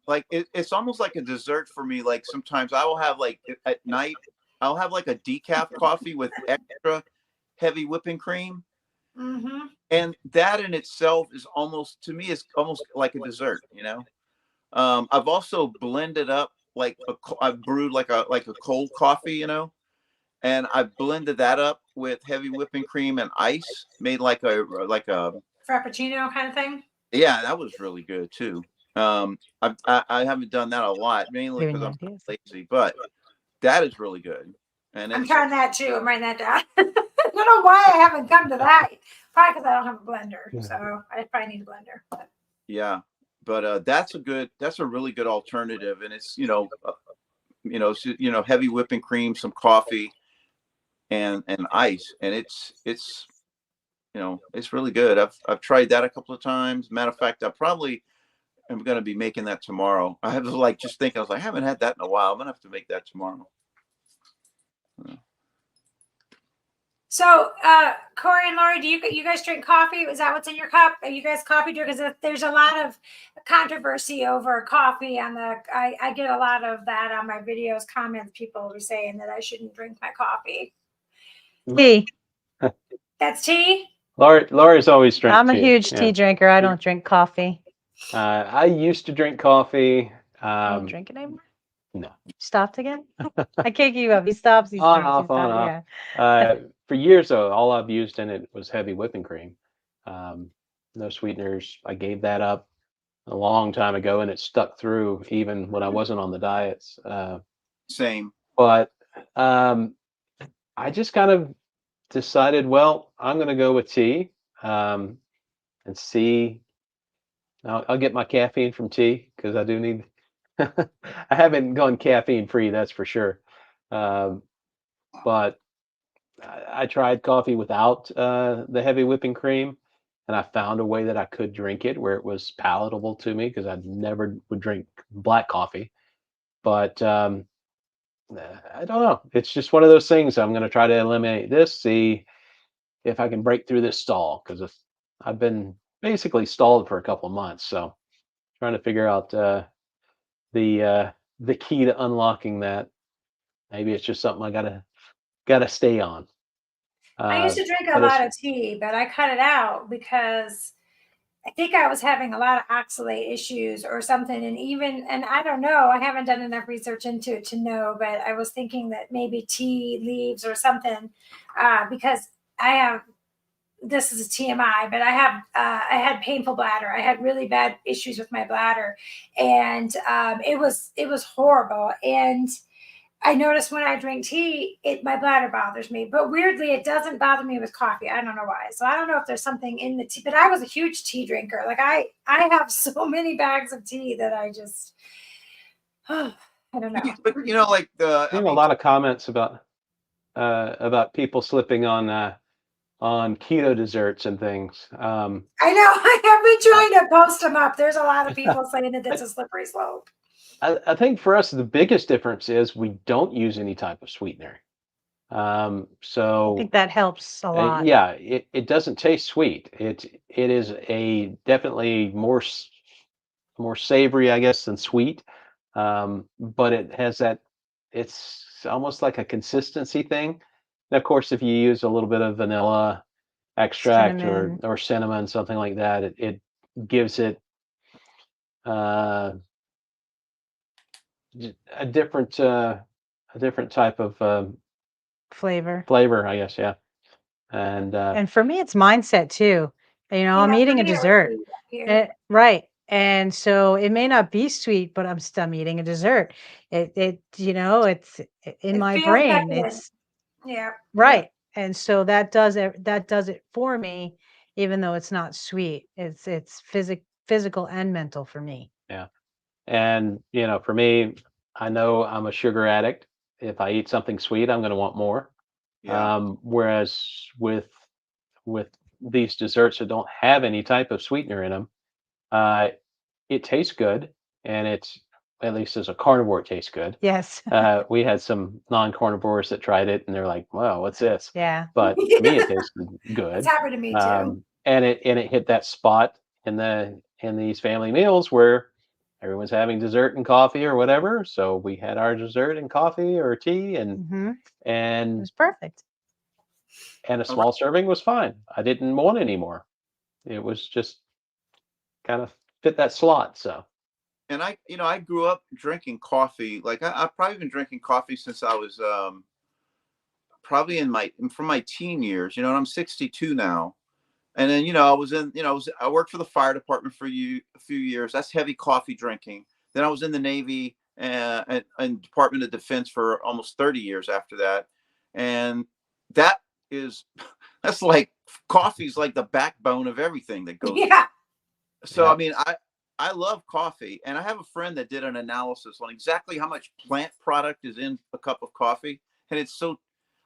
like it's almost like a dessert for me. Like sometimes I will have like at night, I'll have like a decaf coffee with extra heavy whipping cream. mm-hmm. And that in itself is almost, to me, is almost like a dessert. I've also blended up like I've brewed like a cold coffee, and I blended that up with heavy whipping cream and ice, made like a Frappuccino kind of thing. Yeah, that was really good too. I haven't done that a lot, mainly because I'm lazy, but that is really good. And I'm trying that too. I'm writing that down. I don't know why I haven't come to that. Probably because I don't have a blender, so I probably need a blender. But. Yeah, but that's a really good alternative, and it's heavy whipping cream, some coffee, and ice, and it's really good. I've tried that a couple of times. Matter of fact, I'm going to be making that tomorrow. I was like just thinking, I was like, I haven't had that in a while. I'm going to have to make that tomorrow. So, Corey and Lori, do you guys drink coffee? Is that what's in your cup? Are you guys coffee drinkers? Because there's a lot of controversy over coffee on I get a lot of that on my videos, comments, people were saying that I shouldn't drink my coffee. Tea. That's tea? Lori's always drank tea. I'm a huge tea drinker. I don't drink coffee. I used to drink coffee. I don't drink it anymore. No. Stopped again? I can't keep up. He stops. He On, starts. off, He stops. on, off. Yeah. For years, though, all I've used in it was heavy whipping cream. No sweeteners. I gave that up a long time ago, and it stuck through even when I wasn't on the diets. Same. But I just kind of decided, well, I'm going to go with tea and see. I'll get my caffeine from tea because I do need. I haven't gone caffeine free, that's for sure. But I tried coffee without the heavy whipping cream, and I found a way that I could drink it where it was palatable to me because I never would drink black coffee. But I don't know. It's just one of those things. I'm going to try to eliminate this, see if I can break through this stall because I've been basically stalled for a couple of months. So trying to figure out the key to unlocking that. Maybe it's just something I gotta stay on. I used to drink a but lot of tea, but I cut it out because I think I was having a lot of oxalate issues or something. And I don't know, I haven't done enough research into it to know, but I was thinking that maybe tea leaves or something, because I have, this is a TMI, but I had painful bladder. I had really bad issues with my bladder, and it was horrible. And I notice when I drink tea, my bladder bothers me. But weirdly, it doesn't bother me with coffee. I don't know why. So I don't know if there's something in the tea. But I was a huge tea drinker. Like I have so many bags of tea that I just, I don't know. But like I have a lot of comments about people slipping on keto desserts and things. I know. I have been trying to post them up. There's a lot of people saying that it's a slippery slope. I think for us, the biggest difference is we don't use any type of sweetener. So I think that helps a lot. yeah, it doesn't taste sweet. It is a definitely more savory, I guess, than sweet. But it has that, it's almost like a consistency thing. And of course, if you use a little bit of vanilla extract Cinnamon. or cinnamon, something like that, it gives it a different type of Flavor. I guess. Yeah. And for me, it's mindset too. I'm Yeah, for eating a me, it would dessert. be up here. Right. And so it may not be sweet, but I'm eating a dessert. It's in It my feels brain. decadent. It's Yeah. right. And so that does it for me, even though it's not sweet. It's physical and mental for me. Yeah. And for me, I know I'm a sugar addict. If I eat something sweet, I'm going to want more. Yeah. Whereas with these desserts that don't have any type of sweetener in them, it tastes good, and it's, at least as a carnivore, it tastes good. Yes. We had some non-carnivores that tried it, and they're like, "Wow, what's this?" Yeah. But to me, it tasted It's good. happened to me too. And it hit that spot in these family meals where everyone's having dessert and coffee or whatever. So we had our dessert and coffee or tea, and hmm It and was perfect. and a small serving was fine. I didn't want any more. It was just kind of fit that slot. So And I grew up drinking coffee. Like I've probably been drinking coffee since I was probably from my teen years. And I'm 62 now. And then I worked for the fire department for a few years. That's heavy coffee drinking. Then I was in the Navy and Department of Defense for almost 30 years after that. And that is that's like coffee's like the backbone of everything that goes. Yeah. So yeah. I mean, I love coffee, and I have a friend that did an analysis on exactly how much plant product is in a cup of coffee, and it's so.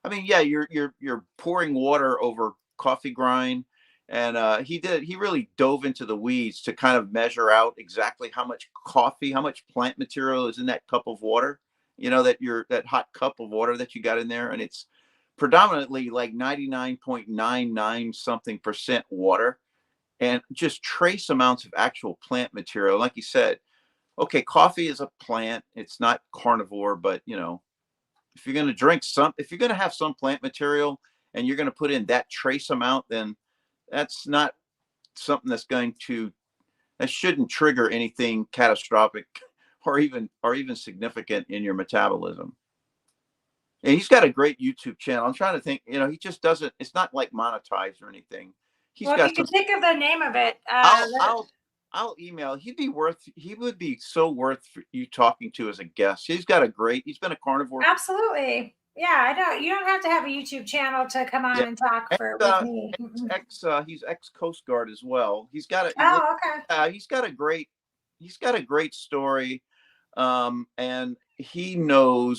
I mean, yeah, you're pouring water over coffee grind, and he really dove into the weeds to kind of measure out exactly how much how much plant material is in that cup of water. That hot cup of water that you got in there, and it's predominantly like 99.99 something percent water and just trace amounts of actual plant material. Like you said, okay, coffee is a plant. It's not carnivore, but if you're going to if you're going to have some plant material and you're going to put in that trace amount, then that's not something that shouldn't trigger anything catastrophic or even significant in your metabolism. And he's got a great YouTube channel. I'm trying to think, he just doesn't, it's not like monetized or anything. Well, if you can think of the name of it, I'll email. He would be so worth you talking to as a guest. He's been a carnivore. Absolutely. Yeah, I don't. You don't have to have a YouTube channel to come on and talk with me. He's ex Coast Guard as well. He's got Okay. He's got a great story, and he really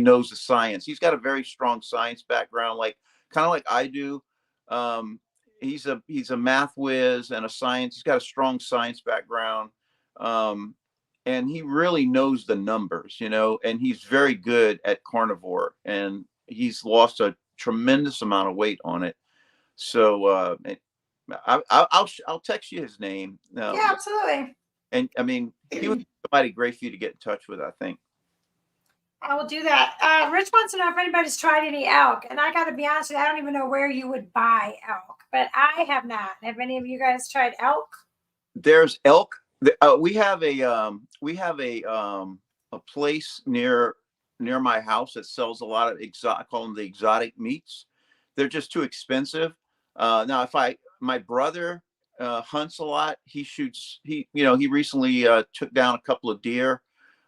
knows the science. He's got a very strong science background, kind of like I do. He's a math whiz and he's got a strong science background. And he really knows the numbers, and he's very good at carnivore, and he's lost a tremendous amount of weight on it. So I'll text you his name. Yeah, absolutely. And I mean, he would be somebody great for you to get in touch with, I think. I will do that. Rich wants to know if anybody's tried any elk, and I got to be honest with you, I don't even know where you would buy elk, but I have not. Have any of you guys tried elk? There's elk. We have a place near my house that sells a lot of I call them the exotic meats. They're just too expensive. Now, my brother hunts a lot. He recently took down a couple of deer.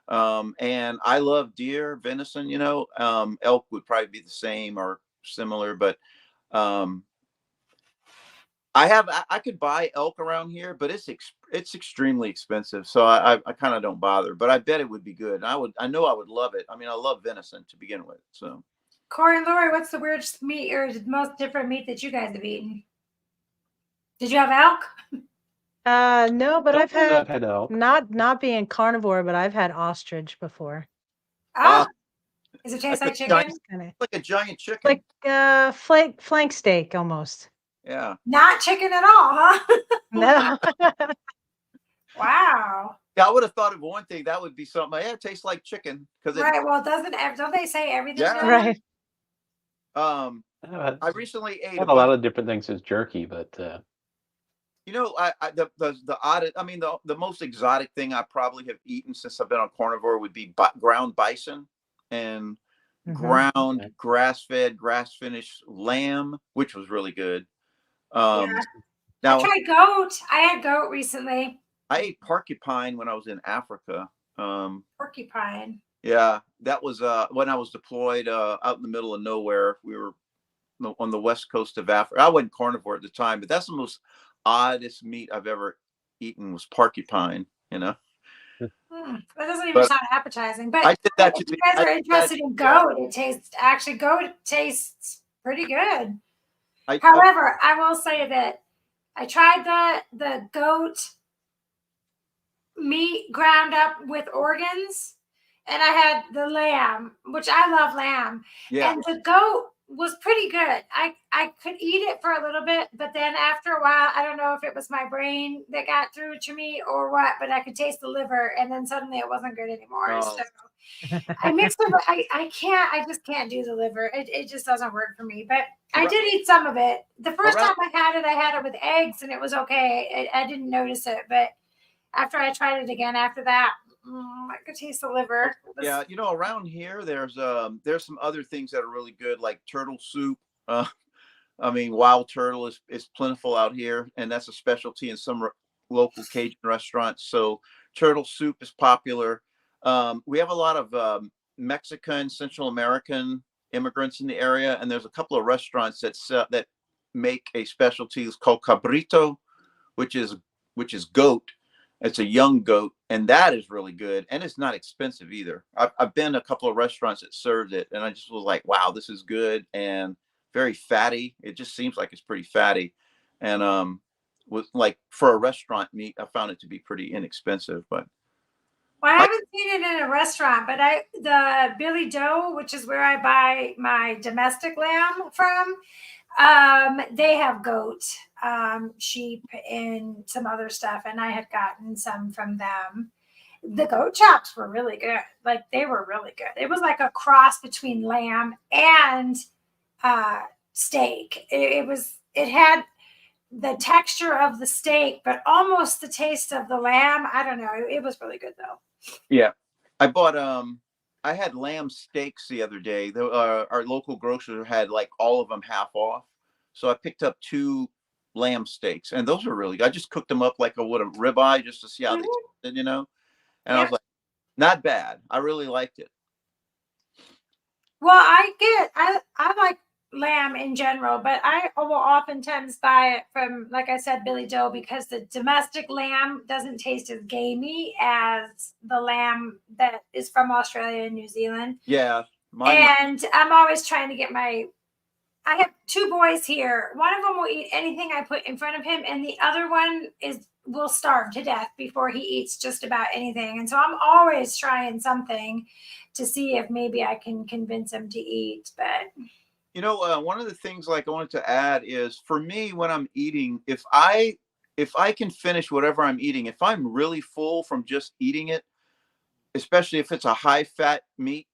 And I love deer, venison, elk would probably be the same or similar, but I could buy elk around here, but it's extremely expensive. So I kind of don't bother, but I bet it would be good. I know I would love it. I mean, I love venison to begin with. So Corey and Lori, what's the weirdest meat or the most different meat that you guys have eaten? Did you have elk? No, but I've had elk. not being carnivore, but I've had ostrich before. Oh, does it taste like like a chicken? Kinda like a giant chicken. like flank steak almost. Yeah. Not chicken at all, huh? No. Wow. Yeah, I would have thought of one thing that would be something. Yeah, it tastes like chicken because Right. Well, don't they say everything? Yeah. does? Right. I recently ate a lot of different things as jerky, but the odd, I mean, the most exotic thing I probably have eaten since I've been on carnivore would be ground bison and ground grass-fed, grass-finished lamb, which was really good. Yeah. Now I tried goat. I had goat recently. I ate porcupine when I was in Africa. Porcupine. Yeah, that was when I was deployed out in the middle of nowhere. We were on the west coast of Africa. I wasn't carnivore at the time, but that's the most oddest meat I've ever eaten was porcupine. That doesn't even sound appetizing. But I did that if you guys are interested in goat, goat tastes pretty good. However, I will say that I tried the goat meat ground up with organs, and I had the lamb, which I love lamb. Yeah. And the goat was pretty good. I could eat it for a little bit, but then after a while, I don't know if it was my brain that got through to me or what, but I could taste the liver, and then suddenly it wasn't good anymore. Oh. So I mixed it. I just can't do the liver. It just doesn't work for me. But I did eat some of it. The first time I had it with eggs, and it was okay. I didn't notice it, but after I tried it again, after that, I could taste the liver. Yeah, around here, there's some other things that are really good, like turtle soup. I mean, wild turtle is plentiful out here, and that's a specialty in some local Cajun restaurants. So turtle soup is popular. We have a lot of Mexican, Central American immigrants in the area, and there's a couple of restaurants that make a specialty. It's called cabrito, which is goat. It's a young goat, and that is really good, and it's not expensive either. I've been to a couple of restaurants that served it, and I just was like, wow, this is good and very fatty. It just seems like it's pretty fatty, and with like for a restaurant meat, I found it to be pretty inexpensive. But I haven't seen it in a restaurant, but the Billy Doe, which is where I buy my domestic lamb from, they have goat, sheep, and some other stuff, and I had gotten some from them. The goat chops were really good. Like, they were really good. It was like a cross between lamb and steak. It had the texture of the steak, but almost the taste of the lamb. I don't know. It was really good though. Yeah, I bought I had lamb steaks the other day. Our local grocer had like all of them half off, so I picked up 2 lamb steaks, and those were really good. I just cooked them up like I would a ribeye just to see how they tasted, and I was like, not bad. I really liked it. Well, I like lamb in general, but I will oftentimes buy it from, like I said, Billy Doe, because the domestic lamb doesn't taste as gamey as the lamb that is from Australia and New Zealand. Yeah. And I'm always trying to get I have 2 boys here. One of them will eat anything I put in front of him, and the other one will starve to death before he eats just about anything. And so I'm always trying something to see if maybe I can convince him to eat. But one of the things like I wanted to add is, for me, when I'm eating, if I can finish whatever I'm eating, if I'm really full from just eating it, especially if it's a high fat meat,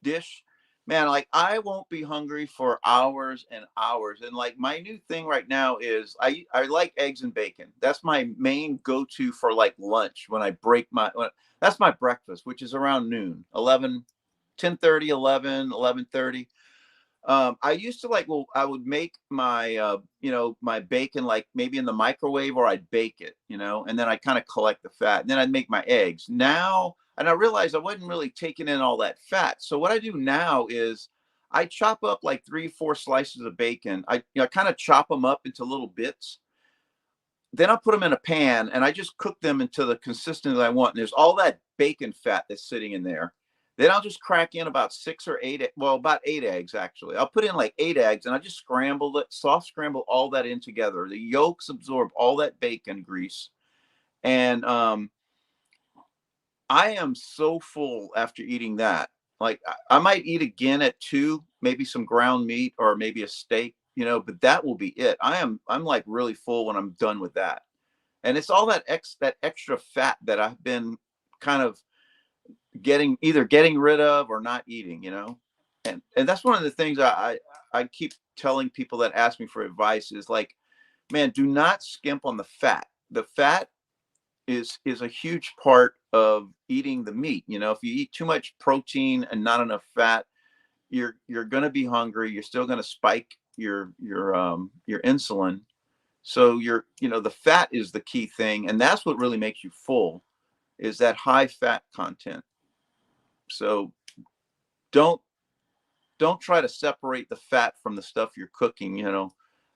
dish, man, like I won't be hungry for hours and hours. And like my new thing right now is I like eggs and bacon. That's my main go-to for like lunch when I break that's my breakfast, which is around noon, 11, 10:30, 11, 11:30. I used to like, well, I would make my, my bacon like maybe in the microwave, or I'd bake it, and then I kind of collect the fat. And then I'd make my eggs. Now, and I realized I wasn't really taking in all that fat. So what I do now is I chop up like 3, 4 slices of bacon. I kind of chop them up into little bits. Then I'll put them in a pan and I just cook them into the consistency that I want. And there's all that bacon fat that's sitting in there. Then I'll just crack in about 6 or 8, well, about 8 eggs, actually. I'll put in like 8 eggs and I just soft scramble all that in together. The yolks absorb all that bacon grease. And I am so full after eating that. Like I might eat again at 2, maybe some ground meat or maybe a steak, but that will be it. I'm like really full when I'm done with that. And it's all that extra fat that I've been kind of either getting rid of or not eating, and that's one of the things I keep telling people that ask me for advice is like, man, do not skimp on the fat. The fat is a huge part of eating the meat. If you eat too much protein and not enough fat, you're going to be hungry. You're still going to spike your insulin. So the fat is the key thing, and that's what really makes you full, is that high fat content. So don't try to separate the fat from the stuff you're cooking.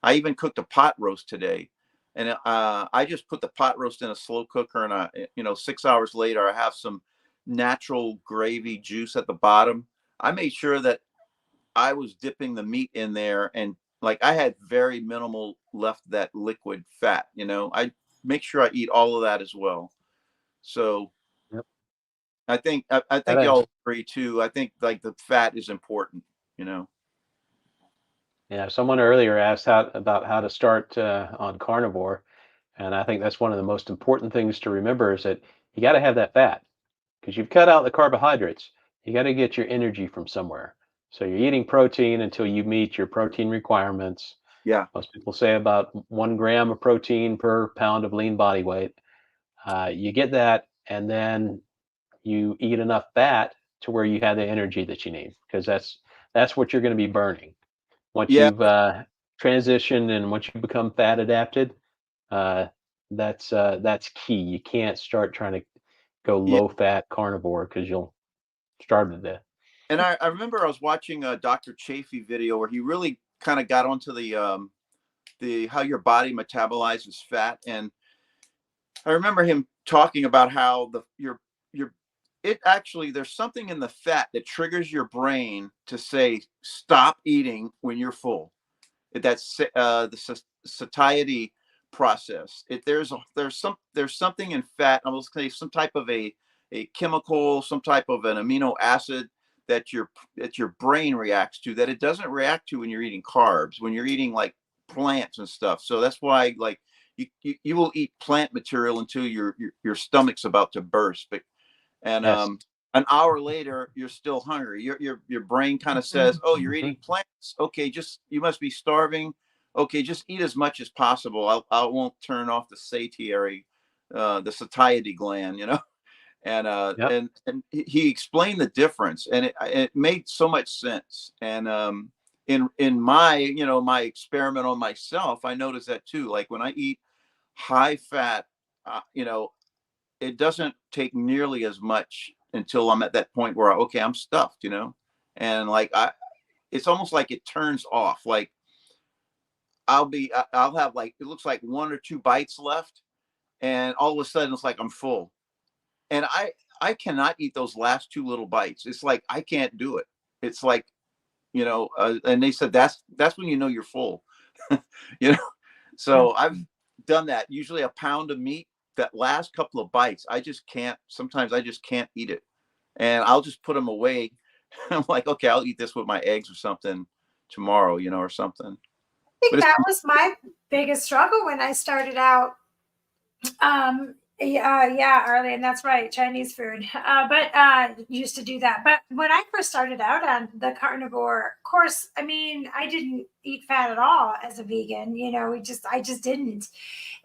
I even cooked a pot roast today, and I just put the pot roast in a slow cooker, and 6 hours later I have some natural gravy juice at the bottom. I made sure that I was dipping the meat in there, and like I had very minimal left that liquid fat. I make sure I eat all of that as well. So I think y'all agree too. I think like the fat is important, Yeah, someone earlier asked about how to start on carnivore, and I think that's one of the most important things to remember is that you got to have that fat because you've cut out the carbohydrates. You got to get your energy from somewhere. So you're eating protein until you meet your protein requirements. Yeah. Most people say about 1 gram of protein per pound of lean body weight. You get that, and then you eat enough fat to where you have the energy that you need, because that's what you're going to be burning. Once Yeah. you've transitioned and once you become fat adapted, that's key. You can't start trying to go low fat carnivore because you'll starve to death. And I remember I was watching a Dr. Chafee video where he really kind of got onto the how your body metabolizes fat, and I remember him talking about how it actually, there's something in the fat that triggers your brain to say stop eating when you're full. That's the satiety process. There's something in fat. I was going to say some type of a chemical, some type of an amino acid that your brain reacts to that it doesn't react to when you're eating carbs, when you're eating like plants and stuff. So that's why like you will eat plant material until your stomach's about to burst. And Yes. an hour later, you're still hungry. Your brain kind of says, "Oh, you're eating plants. Okay, you must be starving. Okay, just eat as much as possible. I won't turn off the satiety gland, And Yep. and he explained the difference, and it made so much sense. And in my my experiment on myself, I noticed that too. Like when I eat high fat, it doesn't take nearly as much until I'm at that point where okay, I'm stuffed, and like it's almost like it turns off. Like I'll have like, it looks like 1 or 2 bites left, and all of a sudden it's like I'm full, and I cannot eat those last 2 little bites. It's like I can't do it. It's like and they said that's when you're full, you know. So I've done that. Usually a pound of meat, that last couple of bites, I just can't. Sometimes I just can't eat it, and I'll just put them away. I'm like, okay, I'll eat this with my eggs or something tomorrow, or something. I think that was my biggest struggle when I started out. Yeah, Arlene, that's right. Chinese food. But used to do that. But when I first started out on the carnivore course, I mean, I didn't eat fat at all as a vegan. I just didn't.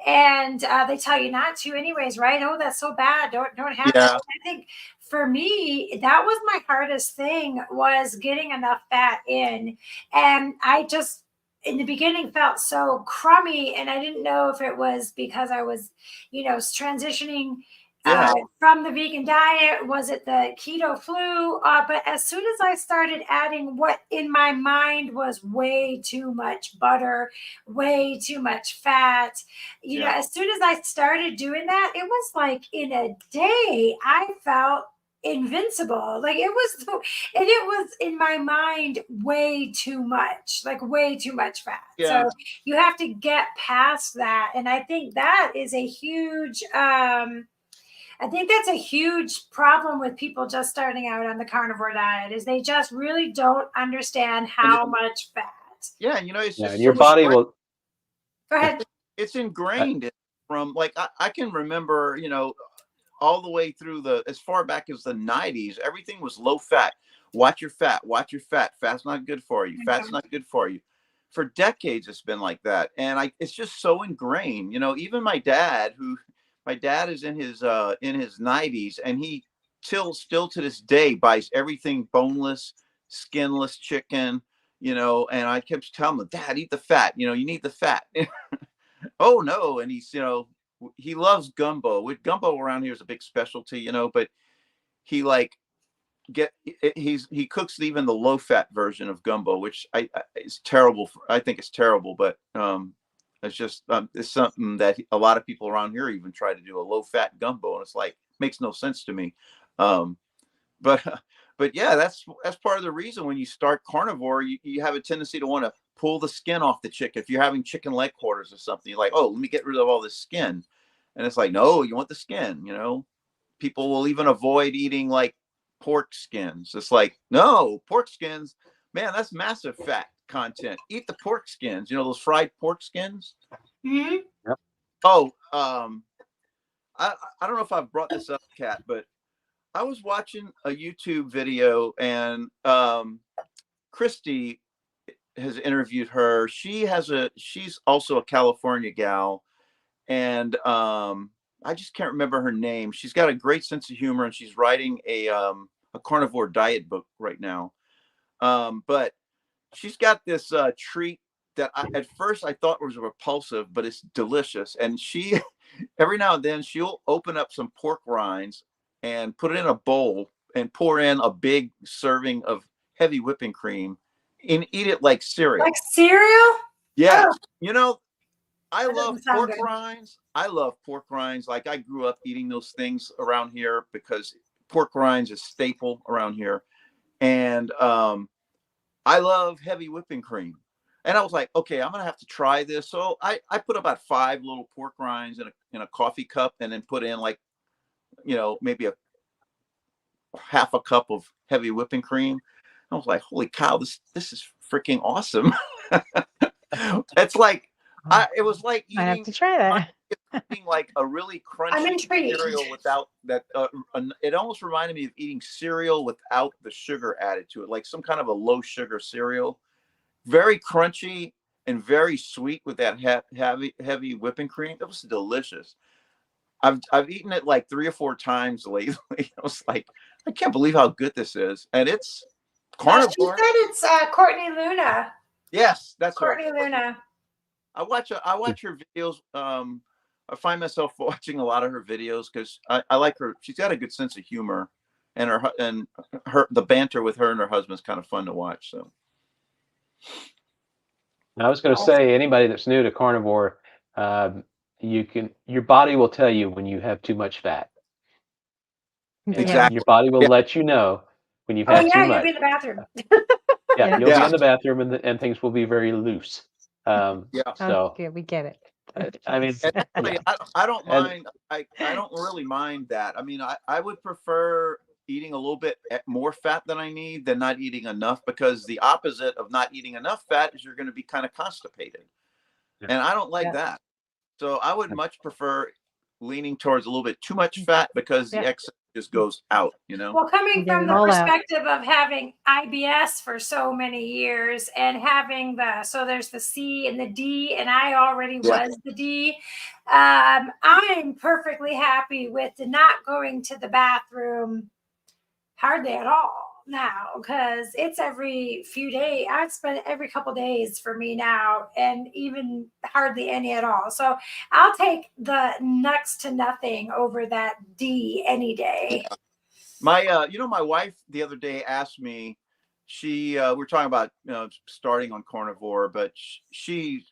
And they tell you not to, anyways, right? Oh, that's so bad. Don't have that. Yeah. I think for me, that was my hardest thing, was getting enough fat in, and I just in the beginning felt so crummy, and I didn't know if it was because I was transitioning Yeah. from the vegan diet. Was it the keto flu? But as soon as I started adding what in my mind was way too much butter, way too much fat, Yeah. as soon as I started doing that, it was like in a day, I felt invincible. Like it was, and it was in my mind way too much, like way too much fat. Yeah. So you have to get past that. And I think that is a huge, I think that's a huge problem with people just starting out on the carnivore diet, is they just really don't understand And how much fat. yeah, it's Yeah, just and your so body ingrained. will. Go ahead. It's ingrained from, like, I can remember, all the way through as far back as the 90s, everything was low fat. Watch your fat, watch your fat. Fat's not good for you. Fat's Okay. not good for you. For decades, it's been like that. And it's just so ingrained. Even my dad is in his 90s, and he still to this day buys everything boneless, skinless chicken, and I kept telling him, Dad, eat the fat, you need the fat. Oh no. And he's, he loves gumbo. With gumbo around here is a big specialty, but he like he cooks even the low fat version of gumbo, which is terrible. I think it's terrible, but it's just it's something that a lot of people around here even try to do, a low fat gumbo, and it's like, makes no sense to me. But but yeah, that's part of the reason when you start carnivore, you have a tendency to want to pull the skin off the chicken. If you're having chicken leg quarters or something, you're like, oh, let me get rid of all this skin. And it's like, no, you want the skin. People will even avoid eating like pork skins. It's like, no, pork skins, man, that's massive fat content. Eat the pork skins, those fried pork skins. Mm-hmm. Yep. Oh, I don't know if I've brought this up, Kat, but I was watching a YouTube video, and Christy has interviewed her. She's also a California gal, and I just can't remember her name. She's got a great sense of humor, and she's writing a carnivore diet book right now. But she's got this treat that at first I thought was repulsive, but it's delicious. And she, every now and then, she'll open up some pork rinds and put it in a bowl and pour in a big serving of heavy whipping cream and eat it like cereal. Like cereal? Yeah. Oh. I That love doesn't sound pork good. rinds. I love pork rinds. Like, I grew up eating those things around here because pork rinds is staple around here. And I love heavy whipping cream. And I was like, okay, I'm gonna have to try this. So I put about 5 little pork rinds in a coffee cup, and then put in, like, maybe a half a cup of heavy whipping cream. I was like, holy cow, this is freaking awesome. It's like, it was like I have eating, to try that. eating like a really I'm crunchy intrigued. cereal without that. It almost reminded me of eating cereal without the sugar added to it, like some kind of a low sugar cereal. Very crunchy and very sweet with that heavy whipping cream. It was delicious. I've eaten it like 3 or 4 times lately. I was like, I can't believe how good this is, and it's She carnivore. said it's Courtney Luna. Yes, that's Courtney her. Luna. I watch her videos. I find myself watching a lot of her videos because I like her. She's got a good sense of humor, and the banter with her and her husband is kind of fun to watch. So I was going to say, anybody that's new to carnivore, your body will tell you when you have too much fat. And Exactly. your body will Yeah. let you know when you've Oh had yeah, too you'll much. be in the bathroom. Yeah, you'll Yeah. be in the bathroom, and things will be very loose. Yeah. So Okay, we get it. I mean, And actually, yeah. I don't And- mind. I don't really mind that. I mean, I would prefer eating a little bit more fat than I need than not eating enough, because the opposite of not eating enough fat is you're going to be kind of constipated. Yeah. And I don't like Yeah. that. So I would much prefer leaning towards a little bit too much fat because the Yep. excess just goes out, you know? Well, coming Get from it the all out. perspective of having IBS for so many years and having so there's the C and the D, and I already Yeah. was the D. I'm perfectly happy with not going to the bathroom hardly at all now, because it's every few days. I'd spend every couple days for me now, and even hardly any at all. So I'll take the next to nothing over that D any day. My, my wife the other day asked me, we're talking about, starting on carnivore, but she's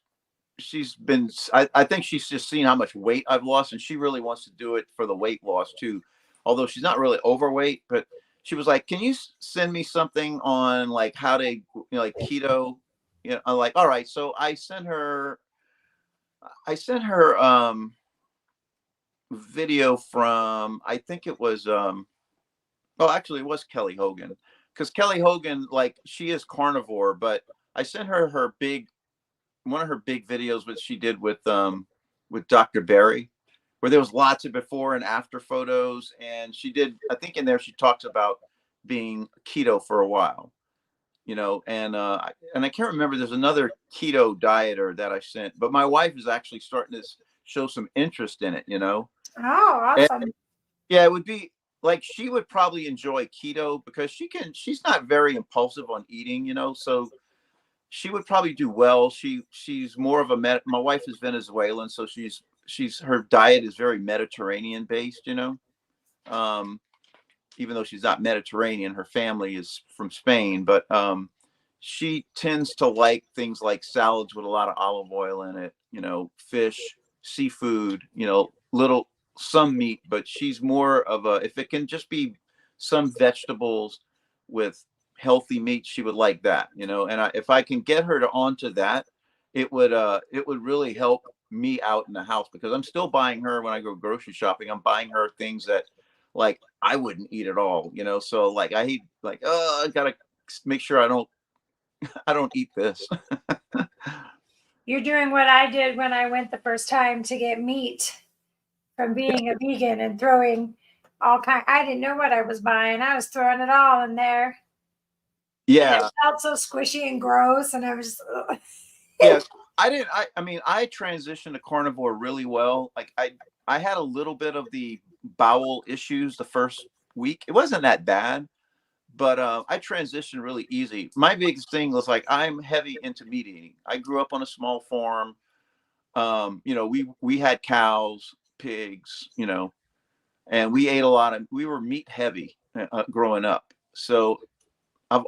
been, I think she's just seen how much weight I've lost, and she really wants to do it for the weight loss too. Although she's not really overweight, but she was like, can you send me something on like how to, like keto? I'm like, all right. So I sent her video from, I think it was, well, actually, it was Kelly Hogan, because Kelly Hogan, like, she is carnivore, but I sent her one of her big videos, which she did with Dr. Berry, where there was lots of before and after photos, and she did, I think in there she talks about being keto for a while, and I can't remember. There's another keto dieter that I sent, but my wife is actually starting to show some interest in it, Oh, awesome. And, yeah, it would be like she would probably enjoy keto because she's not very impulsive on eating, so she would probably do well. She's more of my wife is Venezuelan, so her diet is very Mediterranean based, even though she's not Mediterranean, her family is from Spain, but she tends to like things like salads with a lot of olive oil in it, fish, seafood, some meat, but she's more of if it can just be some vegetables with healthy meat, she would like that, and if I can get her onto that, it would really help me out in the house, because I'm still buying her, when I go grocery shopping, I'm buying her things that like I wouldn't eat at all, so like I hate, like, I gotta make sure I don't eat this. You're doing what I did when I went the first time to get meat from being a vegan and throwing all kind. I didn't know what I was buying. I was throwing it all in there. Yeah. And it felt so squishy and gross, and I was just, Yes. I transitioned to carnivore really well. Like I had a little bit of the bowel issues the first week. It wasn't that bad, but I transitioned really easy. My biggest thing was like, I'm heavy into meat eating. I grew up on a small farm. We had cows, pigs, and we ate we were meat heavy growing up. So I've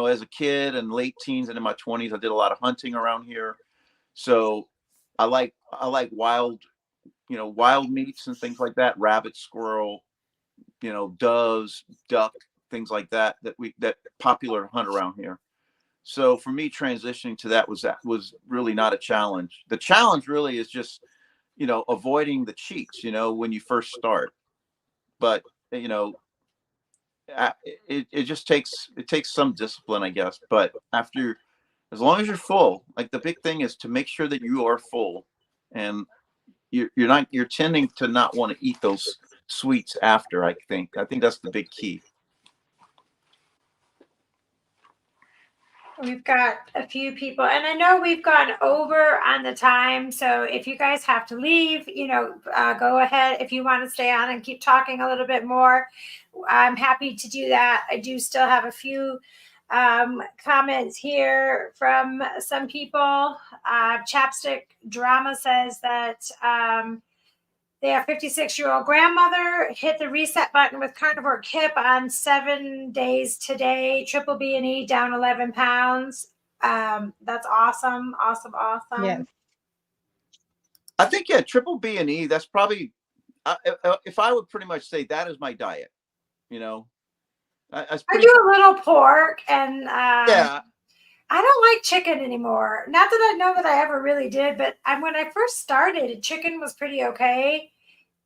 as a kid and late teens and in my 20s, I did a lot of hunting around here. So I like wild meats and things like that, rabbit, squirrel, doves, duck, things like that popular hunt around here. So for me, transitioning to that was really not a challenge. The challenge really is just, avoiding the cheats, when you first start. But, it just takes some discipline, I guess. But as long as you're full, like the big thing is to make sure that you are full, and you're tending to not want to eat those sweets after. I think that's the big key. we've got a few people, and I know we've gone over on the time. So if you guys have to leave, go ahead. If you want to stay on and keep talking a little bit more, I'm happy to do that. I do still have a few comments here from some people. Chapstick Drama says that their 56-year-old grandmother hit the reset button with carnivore kip on 7 days today. Triple B and E down 11 pounds. That's awesome. Awesome. Yes. I think, yeah, triple B and E, that's probably, if I would pretty much say that is my diet, I do a little pork, and yeah. I don't like chicken anymore. Not that I know that I ever really did, but when I first started, chicken was pretty okay.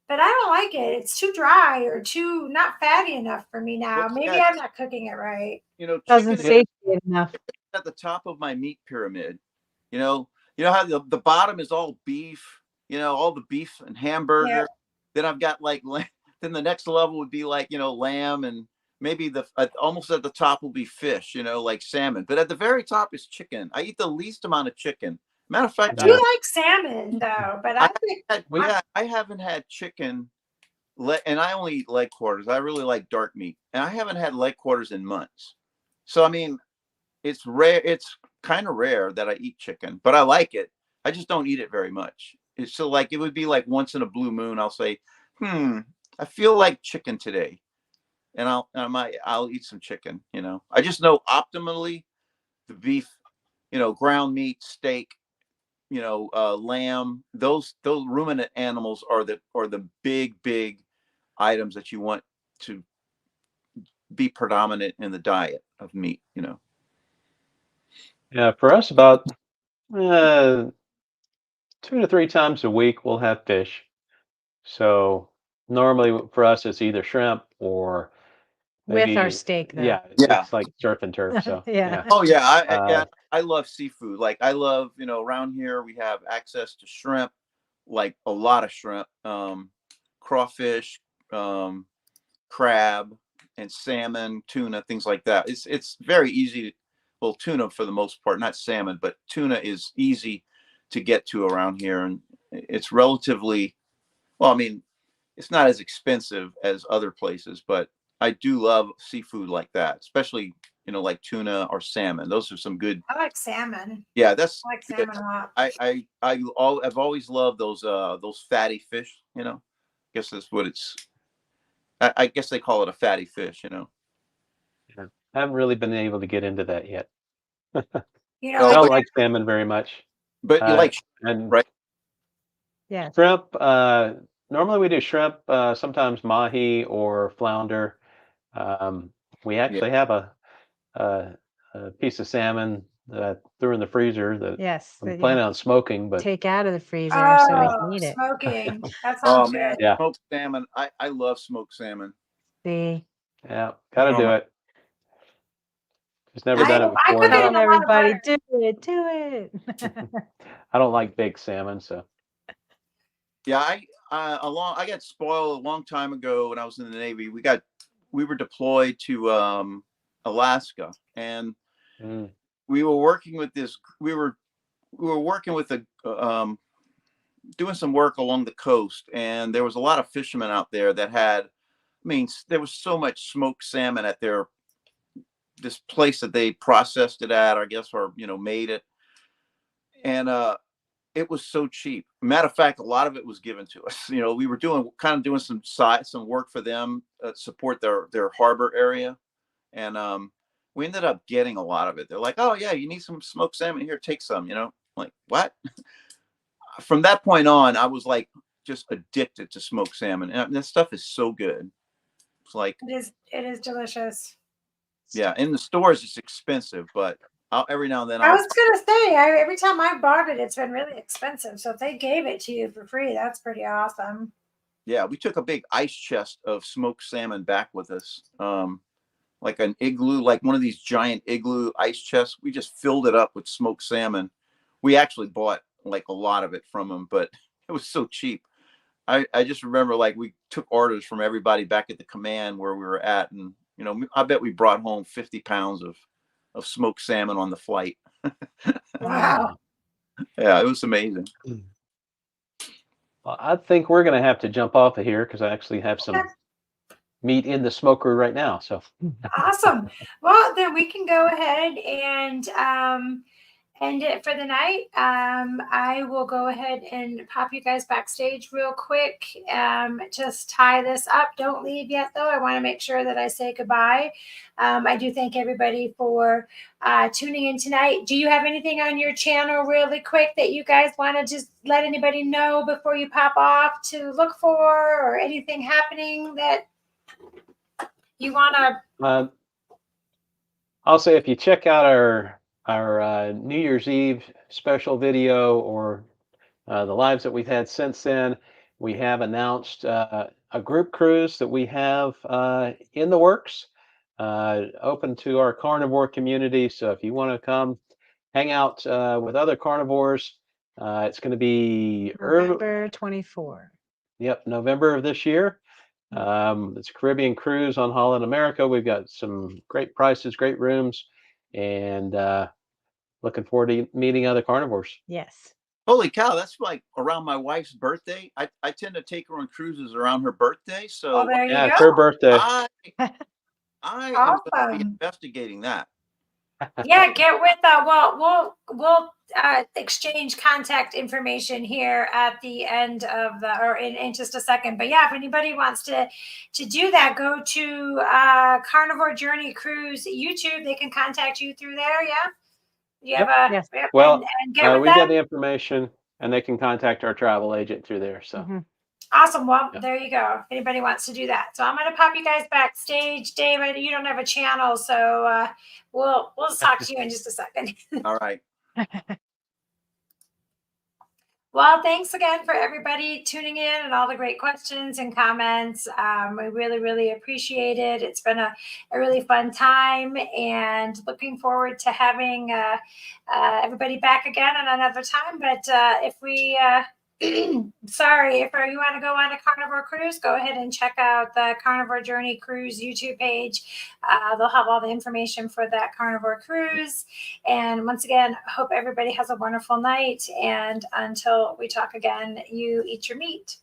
But I don't like it. It's too dry or too not fatty enough for me now. Well, Maybe yeah, I'm not cooking it right. Doesn't chicken satiate enough. at the top of my meat pyramid. You know how the bottom is all beef, all the beef and hamburger. Then I've got like, then the next level would be like, lamb, and maybe almost at the top will be fish, like salmon. But at the very top is chicken. I eat the least amount of chicken. Matter of fact, I do like salmon though, but I haven't had chicken, and I only eat leg quarters. I really like dark meat, and I haven't had leg quarters in months. So I mean, it's rare. It's kind of rare that I eat chicken, but I like it. I just don't eat it very much. It's so like it would be like once in a blue moon, I'll say, I feel like chicken today, and I'll eat some chicken. I just know optimally the beef, ground meat, steak, lamb. Those ruminant animals are the big items that you want to be predominant in the diet of meat. Yeah, for us, about 2 to 3 times a week we'll have fish. So normally for us it's either shrimp or With our maybe, steak, though. yeah, Yeah. it's like surf and turf. So Yeah. Oh yeah, Uh, I love seafood. Like I love, around here we have access to shrimp, like a lot of shrimp, crawfish, crab, and salmon, tuna, things like that. It's very easy. Well, tuna for the most part, not salmon, but tuna is easy to get to around here, and it's relatively well. I mean, it's not as expensive as other places, but I do love seafood like that, especially like tuna or salmon. Those are some good. I like salmon. Yeah, that's I like good. salmon a lot. I've always loved those fatty fish. I guess that's what it's. I guess they call it a fatty fish. yeah. I haven't really been able to get into that yet. You I know, don't like like salmon very much. but you like And right? Yeah. shrimp, normally we do shrimp, sometimes mahi or flounder. Um, we actually have a piece of salmon that I threw in the freezer that Yes. I'm That you planning on smoking, but take out of the freezer so we oh, can eat it. smoking. That Oh sounds man, good. yeah, smoked salmon. I love smoked salmon. See, yeah, gotta Oh do my, it. Just never done it I before. cook it And in come a on, lot of everybody, butter. do it, do it. I don't like baked salmon, so yeah. I got spoiled a long time ago when I was in the Navy. We were deployed to Alaska, and mm, we were working with this. We were working with doing some work along the coast, and there was a lot of fishermen out there that had. I mean, there was so much smoked salmon at this place that they processed it at, I guess, or made it, and it was so cheap. Matter of fact, a lot of it was given to us. We were doing some work for them, support their harbor area, and we ended up getting a lot of it. They're like, "Oh yeah, you need some smoked salmon here, take some." Like what? From that point on, I was like just addicted to smoked salmon, and that stuff is so good. It's like, It is delicious. yeah, in the stores it's expensive, but every now and then I was gonna say, every time I bought it, it's been really expensive. So if they gave it to you for free, that's pretty awesome. Yeah, we took a big ice chest of smoked salmon back with us. Like an igloo, like one of these giant igloo ice chests. We just filled it up with smoked salmon. We actually bought like a lot of it from them, but it was so cheap. I just remember like we took orders from everybody back at the command where we were at, and I bet we brought home 50 pounds of smoked salmon on the flight. Wow. Yeah, it was amazing. well, I think we're gonna have to jump off of here because I actually have Okay. some meat in the smoker right now. So Awesome. Well, then we can go ahead and end it for the night. I will go ahead and pop you guys backstage real quick. Just tie this up. Don't leave yet, though. I want to make sure that I say goodbye. I do thank everybody for tuning in tonight. Do you have anything on your channel really quick that you guys want to just let anybody know before you pop off to look for, or anything happening that you want to? I'll say if you check out our New Year's Eve special video or the lives that we've had since then, we have announced a group cruise that we have in the works, open to our carnivore community. So if you want to come hang out with other carnivores, It's going to be November 24. Yep, November of this year. It's a Caribbean cruise on Holland America. We've got some great prices, great rooms, and looking forward to meeting other carnivores. Yes. Holy cow, that's like around my wife's birthday. I tend to take her on cruises around her birthday. Well, So there you Yeah, go. it's her birthday. I am going to be Awesome. investigating that. Yeah, get with we'll exchange contact information here at the end of the or in just a second. But yeah, if anybody wants to do that, go to Carnivore Journey Cruise YouTube. They can contact you through there. Yeah. You have a Yes. yep, Well, and get with we've got them. the information, and they can contact our travel agent through there. So Mhm. Awesome. Well, Yeah. there you go. If anybody wants to do that. So I'm going to pop you guys backstage. David, you don't have a channel, so we'll talk to you in just a second. All right. Well, thanks again for everybody tuning in and all the great questions and comments. We really, really appreciate it. It's been a really fun time, and looking forward to having everybody back again at another time. But if we sorry, if you want to go on a Carnivore Cruise, go ahead and check out the Carnivore Journey Cruise YouTube page. They'll have all the information for that Carnivore Cruise. And once again, hope everybody has a wonderful night. And until we talk again, you eat your meat.